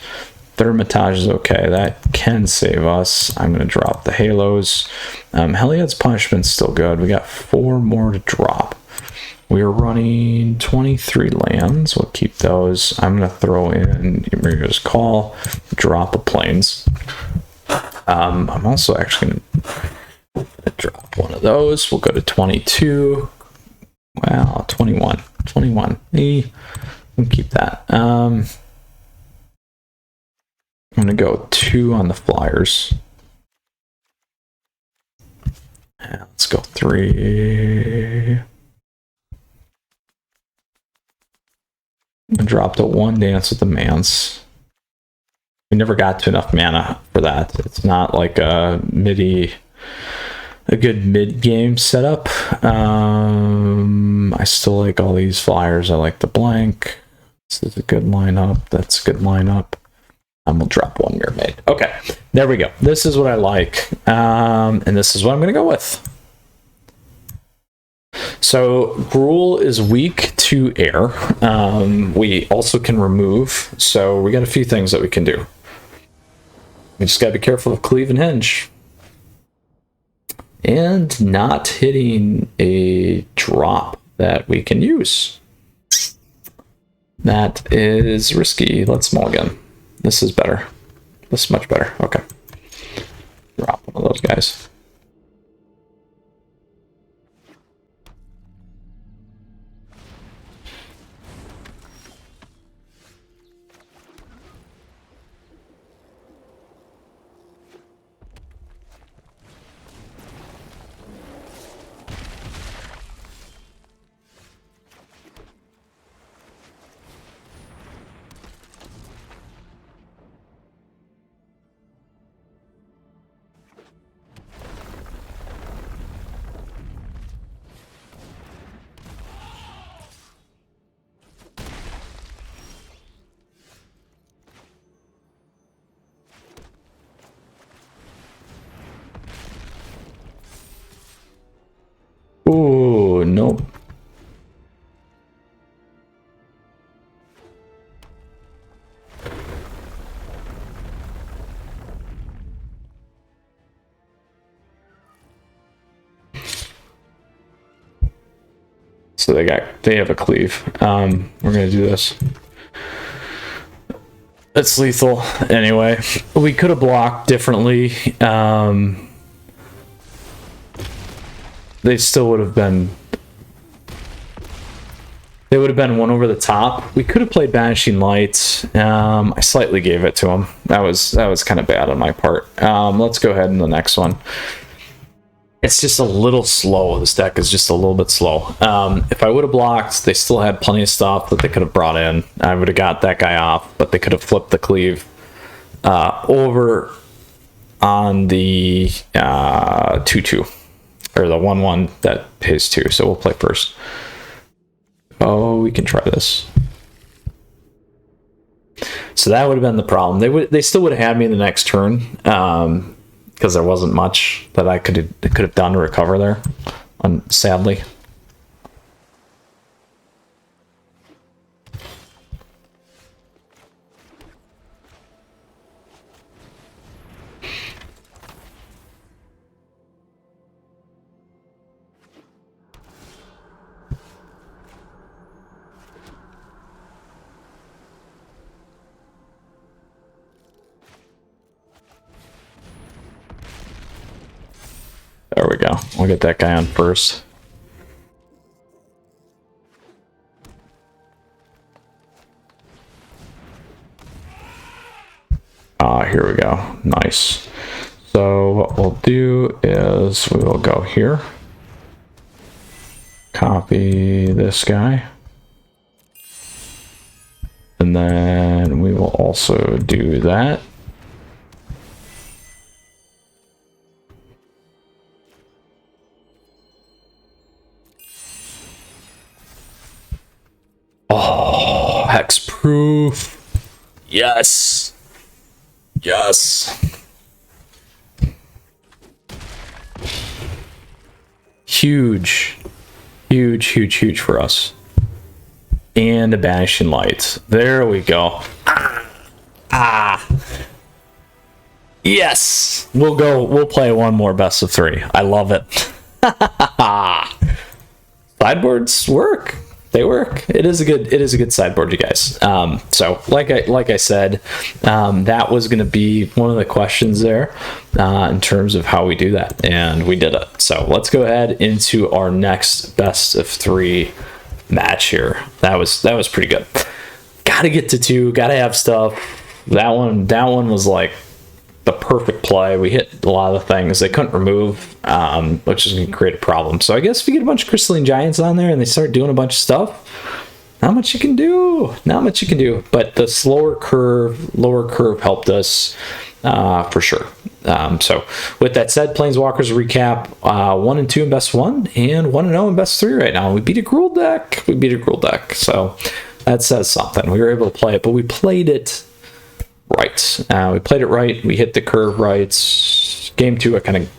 Thermitage is okay. That can save us. I'm going to drop the Halos. Heliod's Punishment's still good. We got 4 more to drop. We're running 23 lands. We'll keep those. I'm going to throw in Ymria's Call, drop a Plains. I'm also actually going to drop one of those. We'll go to 22. Wow, 21. 21. We'll keep that. I'm going to go 2 on the Flyers. Let's go 3. I dropped a 1 Dance with the Mance. We never got to enough mana for that. It's not like a good mid-game setup. I still like all these Flyers. I like the blank. This is a good lineup. That's a good lineup. We'll drop 1 Mermaid. Okay, there we go. This is what I like, and this is what I'm going to go with. So Gruul is weak to air. We also can remove, so we got a few things that we can do. We just got to be careful of Cleave and Hinge. And not hitting a drop that we can use. That is risky. Let's mulligan. This is better. This is much better. Okay. Drop one of those guys. Ooh, nope. So they have a cleave. We're gonna do this. It's lethal anyway. We could have blocked differently. They still would have been. They would have been one over the top. We could have played Banishing Lights. I slightly gave it to him. That was kind of bad on my part. Let's go ahead in the next one. It's just a little slow. This deck is just a little bit slow. If I would have blocked, they still had plenty of stuff that they could have brought in. I would have got that guy off, but they could have flipped the cleave over on the 2/2 or the 1/1 that pays 2. So we'll play first. Oh, we can try this. So that would have been the problem. They still would have had me in the next turn. Because there wasn't much that I could have done to recover there, sadly. There we go. We'll get that guy on first. Here we go. Nice. So what we'll do is we will go here. Copy this guy. And then we will also do that. Oh, hexproof. Yes. Yes. Huge. Huge, huge, huge for us. And a banishing light. There we go. Yes. We'll play one more best of 3. I love it. Sideboards work. They work. It is a good sideboard, you guys. So like I said, that was going to be one of the questions there in terms of how we do that, and we did it. So let's go ahead into our next best of 3 match here. That was pretty good. Gotta get to 2. Gotta have stuff. That one was like the perfect play. We hit a lot of the things they couldn't remove, which is going to create a problem. So I guess if you get a bunch of crystalline giants on there and they start doing a bunch of stuff, not much you can do. Not much you can do. But the lower curve helped us for sure. So with that said, Planeswalkers recap: 1 and 2 in best 1, and 1 and 0 in best 3 right now. We beat a Gruul deck. So that says something. We were able to play it, but we played it right. We played it right. We hit the curve right. Game 2, I kind of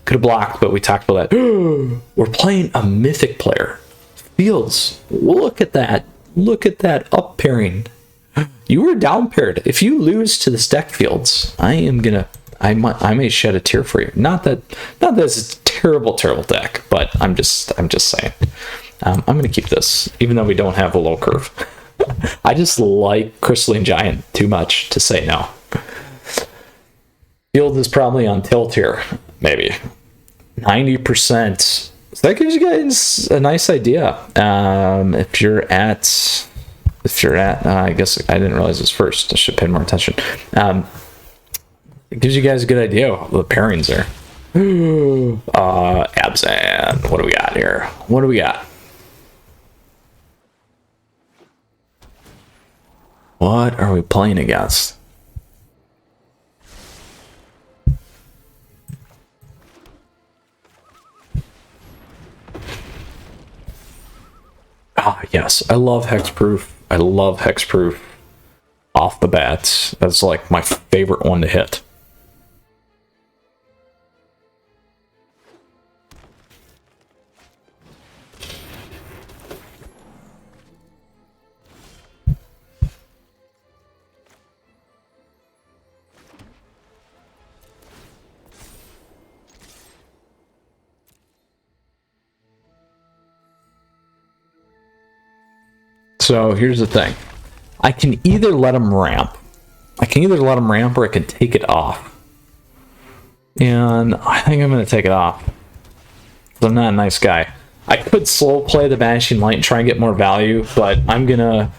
could have blocked, but we talked about that. We're playing a Mythic player. Fields. Look at that. Look at that up pairing. You were down paired. If you lose to this deck, Fields, I may shed a tear for you. Not that it's a terrible deck, but I'm just saying. I'm gonna keep this, even though we don't have a low curve. I just like Crystalline Giant too much to say no. Field is probably on tilt here, maybe 90%. So that gives you guys a nice idea. If you're at, I guess I didn't realize this first. I should pay more attention. It gives you guys a good idea of the pairings there. Abzan. What do we got here? What do we got? What are we playing against? Yes, I love hexproof. I love hexproof off the bat. That's like my favorite one to hit. So here's the thing. I can either let him ramp. or I can take it off. And I think I'm going to take it off. I'm not a nice guy. I could slow play the Banishing Light and try and get more value, but I'm gonna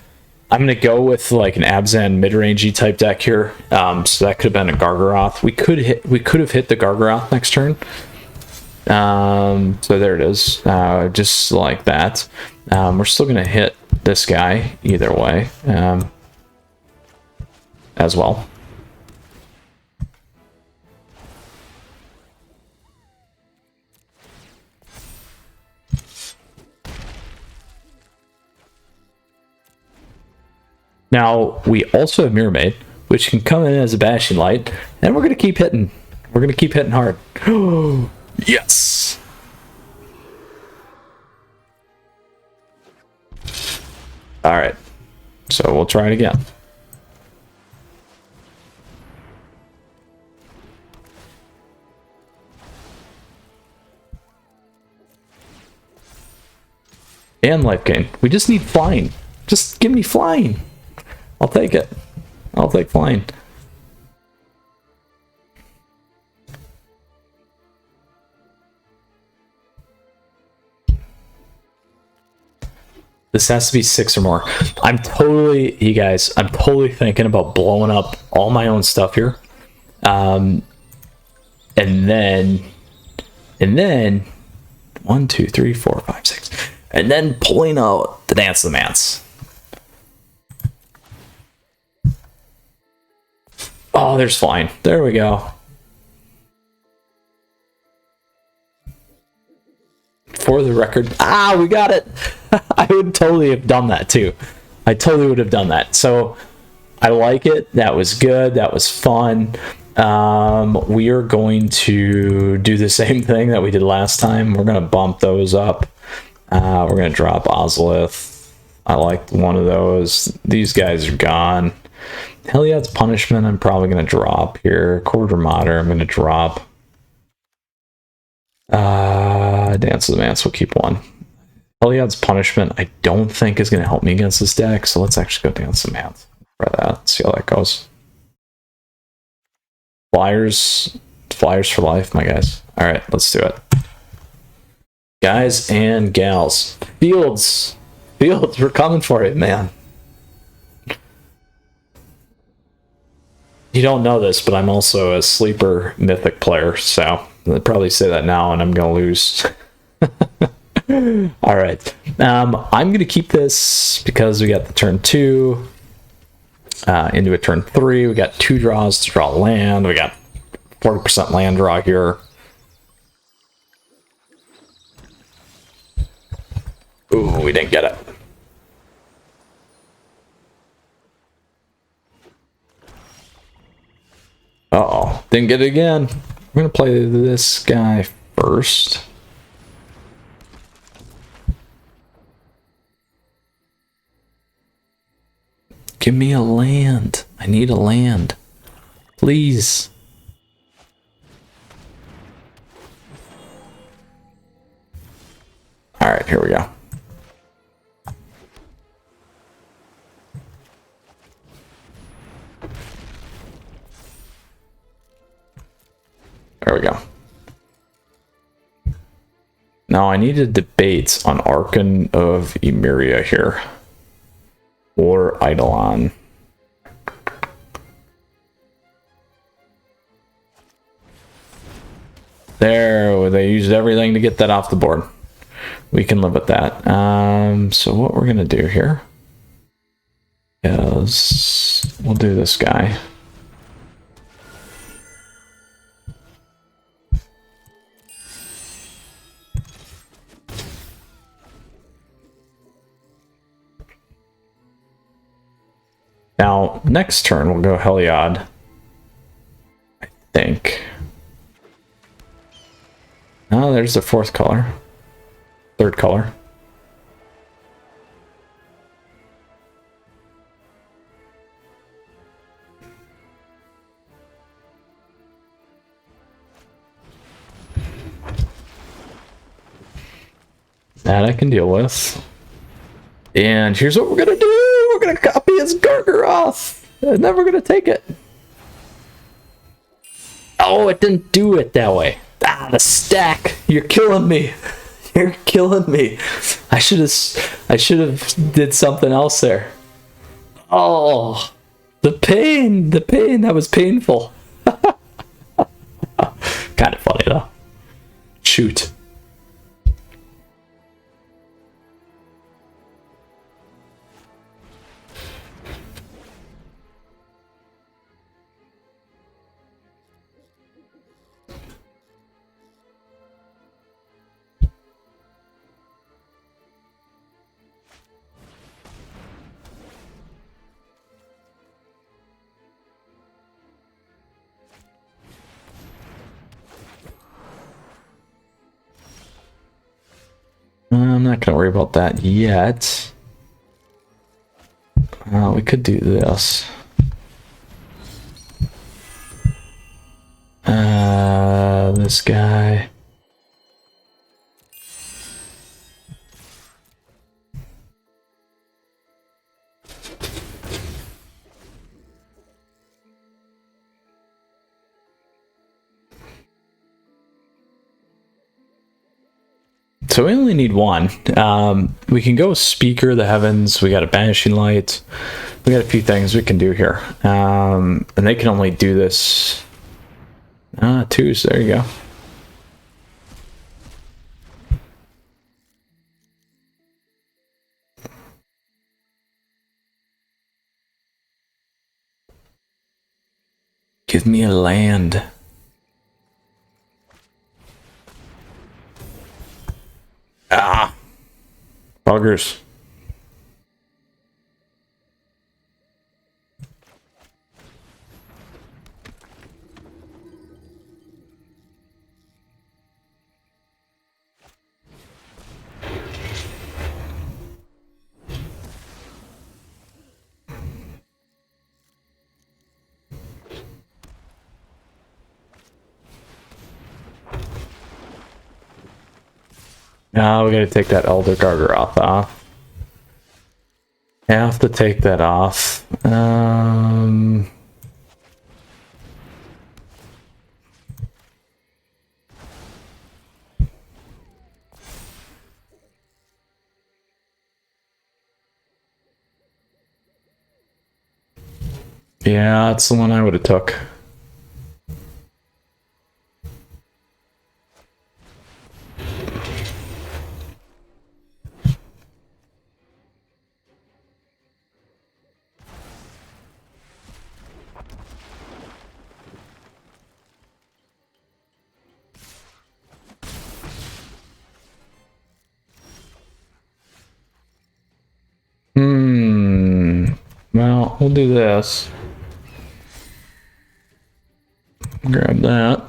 go with like an Abzan mid-rangey type deck here. So that could have been a Gargaroth. We could have hit the Gargaroth next turn. So there it is. Just like that. We're still gonna hit this guy either way, as well. Now, we also have Mirror Maid, which can come in as a Banishing Light, and we're going to keep hitting. We're going to keep hitting hard. Yes! Alright. So we'll try it again. And Lifegain. We just need flying. Just give me flying. I'll take it. I'll take flying. This has to be 6 or more. I'm totally, you guys, I'm totally thinking about blowing up all my own stuff here. And then 1, 2, 3, 4, 5, 6. And then pulling out the Dance of the Mance. Oh, there's flying. There we go. For the record, we got it. I would totally have done that too. I totally would have done that. So I like it. That was good. That was fun. We are going to do the same thing that we did last time. We're going to bump those up. We're going to drop Ozolith. I liked one of those. These guys are gone. Heliod's Punishment I'm probably going to drop here. Quarter Mater I'm going to drop. Dance of the Mance will keep one. Heliod's Punishment I don't think is going to help me against this deck, so let's actually go Dance of the Mance for that. See how that goes. Flyers for life, my guys. All right, let's do it. Guys and gals, Fields, we're coming for it, man. You don't know this, but I'm also a sleeper Mythic player, so I'll probably say that now and I'm going to lose. All right. I'm going to keep this because we got the turn 2 into a turn 3. We got 2 draws to draw land. We got 40% land draw here. Ooh, we didn't get it. Uh-oh, didn't get it again. We're going to play this guy first. Give me a land. I need a land. Please. All right, here we go. There we go. Now I needed debates on Archon of Emeria here. Or Eidolon. There, they used everything to get that off the board. We can live with that. So what we're gonna do here is we'll do this guy. Now, next turn, we'll go Heliod. I think. Oh, there's the 4th color. 3rd color. That I can deal with. And here's what we're gonna do. We're gonna copy his Gargaroth, and then we're gonna take it. Oh, it didn't do it that way. The stack. You're killing me. You're killing me. I should have did something else there. Oh, the pain. That was painful. Kind of funny though. Shoot. I'm not going to worry about that yet. We could do this. This guy. So we only need one. We can go Speaker of the Heavens. We got a Banishing Light. We got a few things we can do here. And they can only do this. Twos. There you go. Give me a land. Ah, buggers. Now we gotta take that Elder Gargaroth off. Have to take that off. Yeah, that's the one I would have took. Well, we'll do this. Grab that.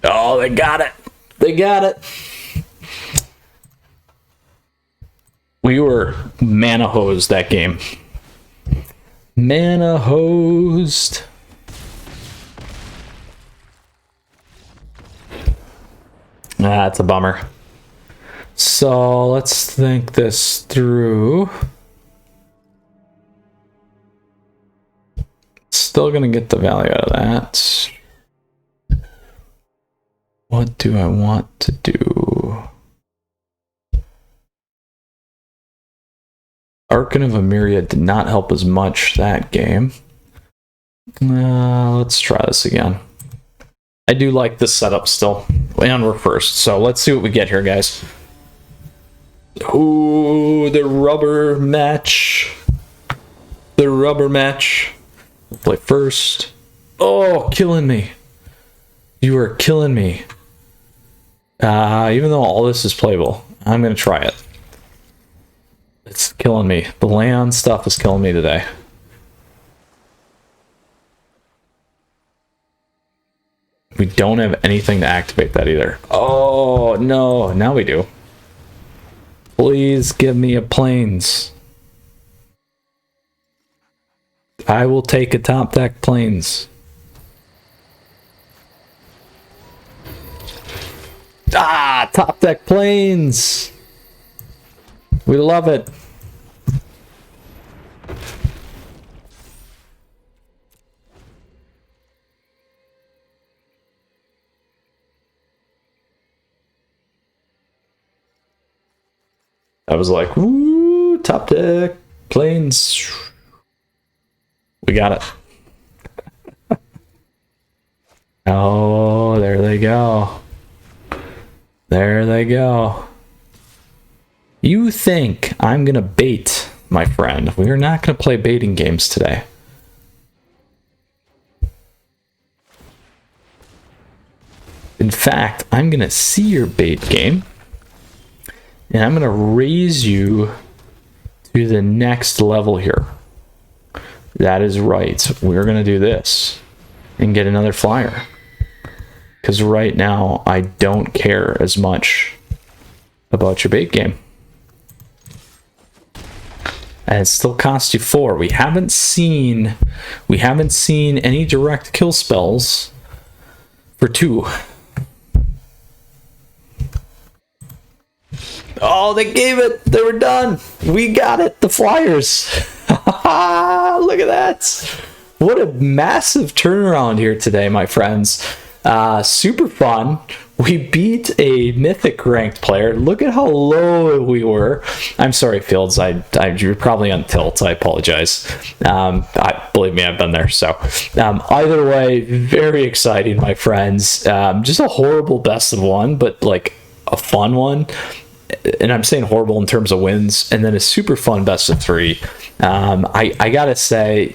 Oh, they got it. They got it. We were mana hosed that game. Mana hosed. That's a bummer. So let's think this through. Still gonna get the value out of that. What do I want to do? Archon of Emeria did not help as much that game. Let's try this again. I do like this setup still. And we're first, so let's see what we get here, guys. Ooh, the rubber match. The rubber match. We'll play first. Oh, killing me. You are killing me. Even though all this is playable, I'm going to try it. It's killing me. The land stuff is killing me today. We don't have anything to activate that either. Oh, no. Now we do. Please give me a plains. I will take a top deck plains. Ah, top deck plains. We love it. I was like, woo, top deck plains. We got it. Oh, there they go. There they go. You think I'm gonna bait, my friend. We are not gonna play baiting games today. In fact, I'm gonna see your bait game, and I'm gonna raise you to the next level here. That is right. We're gonna do this and get another flyer. Because right now, I don't care as much about your bait game. and it still costs you 4. We haven't seen any direct kill spells for 2. Oh, they gave it. They were done. We got it. The Flyers. Look at that. What a massive turnaround here today, my friends. Super fun. We beat a Mythic ranked player. Look at how low we were. I'm sorry, Fields. You're probably on tilt. I apologize. Believe me, I've been there. So either way, very exciting, my friends. Just a horrible best of 1, but like a fun one. And I'm saying horrible in terms of wins, and then a super fun best of 3. I gotta say,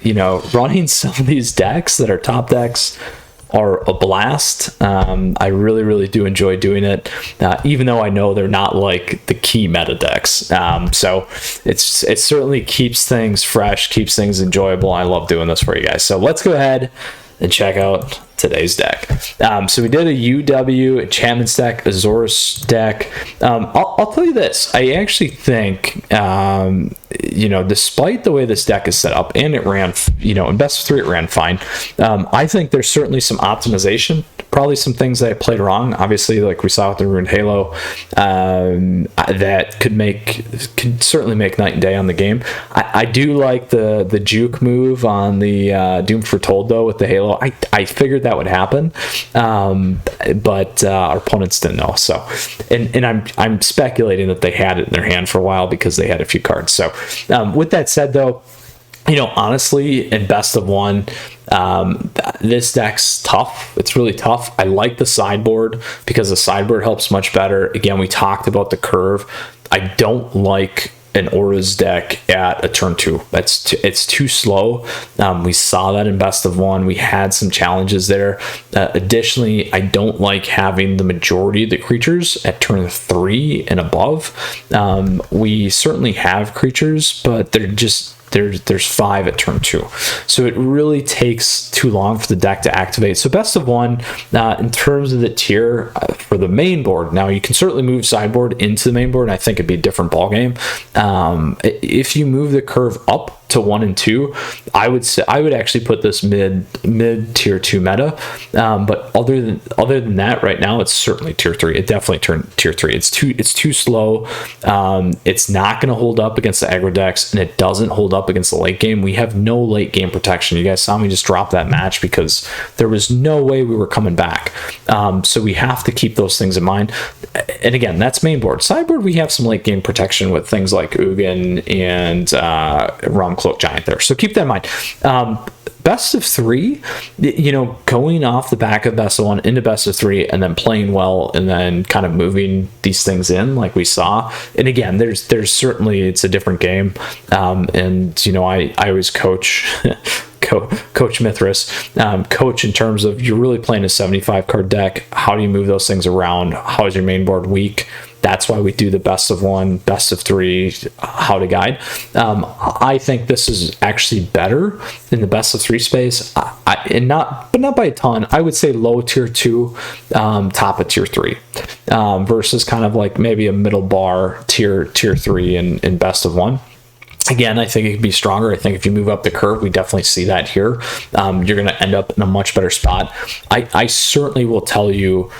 running some of these decks that are top decks are a blast. I really do enjoy doing it, even though I know they're not like the key meta decks. So it certainly keeps things fresh, keeps things enjoyable. I love doing this for you guys. So let's go ahead and check out today's deck. So we did a UW enchantments deck, Azorius deck. I'll tell you this, I actually think despite the way this deck is set up, and it ran, in best of 3 it ran fine, I think there's certainly some optimization, probably some things that I played wrong, obviously, like we saw with the Ruined Halo, that could certainly make night and day on the game. I do like the juke move on the Doom Foretold, though, with the Halo. I figured that would happen, but our opponents didn't know. So, and I'm speculating that they had it in their hand for a while because they had a few cards. So, with that said, though, honestly, in best of 1, this deck's tough. It's really tough. I like the sideboard because the sideboard helps much better. Again, we talked about the curve. I don't like an Auras deck at a turn 2. It's too slow. We saw that in best of 1. We had some challenges there. Additionally, I don't like having the majority of the creatures at turn 3 and above. We certainly have creatures, but they're just there's 5 at turn 2, so it really takes too long for the deck to activate. So best of 1, in terms of the tier for the main board, now you can certainly move sideboard into the main board, and I think it'd be a different ball game. If you move the curve up to 1 and 2, I would actually put this mid tier 2 meta, but other than that, right now it's certainly tier 3. It definitely turned tier 3. It's too slow. It's not going to hold up against the aggro decks, and it doesn't hold up against the late game. We have no late game protection. You guys saw me just drop that match because there was no way we were coming back. So we have to keep those things in mind. And again, that's main board. Sideboard, we have some late game protection with things like Ugin and Rum Cloak Giant there. So keep that in mind. Best of 3, going off the back of best of 1 into best of 3, and then playing well, and then kind of moving these things in like we saw. And again, there's certainly, it's a different game. And I always coach coach Mythras, coach in terms of, you're really playing a 75 card deck. How do you move those things around? How is your main board weak? That's why we do the best of 1, best of 3, how to guide. I think this is actually better in the best of 3 space, but not by a ton. I would say low tier 2, top of tier 3, versus kind of like maybe a middle bar tier 3 in best of 1. Again, I think it could be stronger. I think if you move up the curve, we definitely see that here. You're going to end up in a much better spot. I certainly will tell you,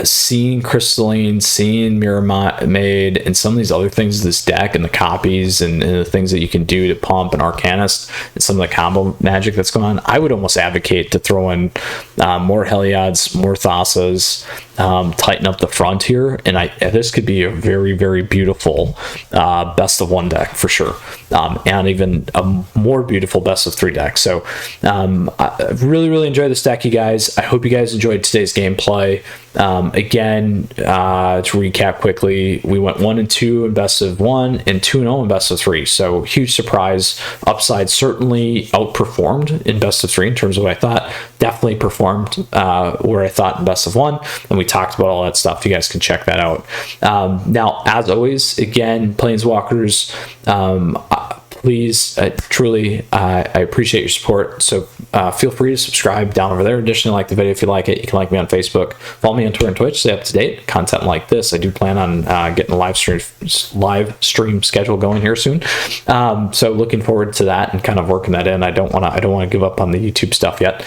seeing Crystalline, seeing Mirror Maid, and some of these other things, this deck and the copies and the things that you can do to pump and Arcanist and some of the combo magic that's going on, I would almost advocate to throw in more Heliads, more Thasas, tighten up the front here, and this could be a very, very beautiful best of 1 deck for sure, and even a more beautiful best of 3 deck. So I really enjoy this deck, you guys. I hope you guys enjoyed today's gameplay. Again, to recap quickly, we went 1 and 2 in best of 1 and 2 and 0 in best of 3. So huge surprise. Upside certainly outperformed in best of 3 in terms of what I thought. Definitely performed where I thought in best of 1, and we talked about all that stuff. You guys can check that out. Now, as always, again, Planeswalkers, please, truly, I appreciate your support. So feel free to subscribe down over there. Additionally, like the video if you like it. You can like me on Facebook. Follow me on Twitter and Twitch. Stay up to date. Content like this. I do plan on getting a live stream schedule going here soon. So looking forward to that and kind of working that in. I don't want to give up on the YouTube stuff yet.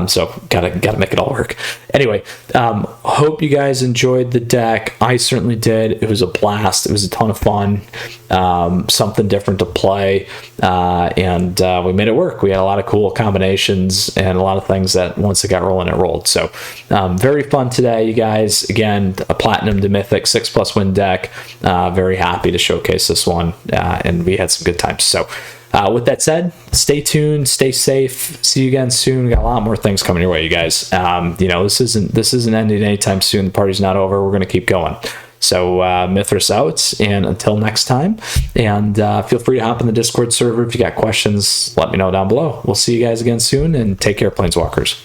So gotta make it all work. Anyway, hope you guys enjoyed the deck. I certainly did. It was a blast. It was a ton of fun. Something different to play, and we made it work. We had a lot of cool combinations and a lot of things that once it got rolling, it rolled. So very fun today, you guys. Again, a platinum to mythic 6+ win deck. Very happy to showcase this one, and we had some good times. So with that said, stay tuned, stay safe. See you again soon. We got a lot more things coming your way, you guys. You know, this isn't ending anytime soon. The party's not over. We're going to keep going. So Mythras out, and until next time, and feel free to hop in the Discord server if you got questions. Let me know down below. We'll see you guys again soon, and take care, Planeswalkers.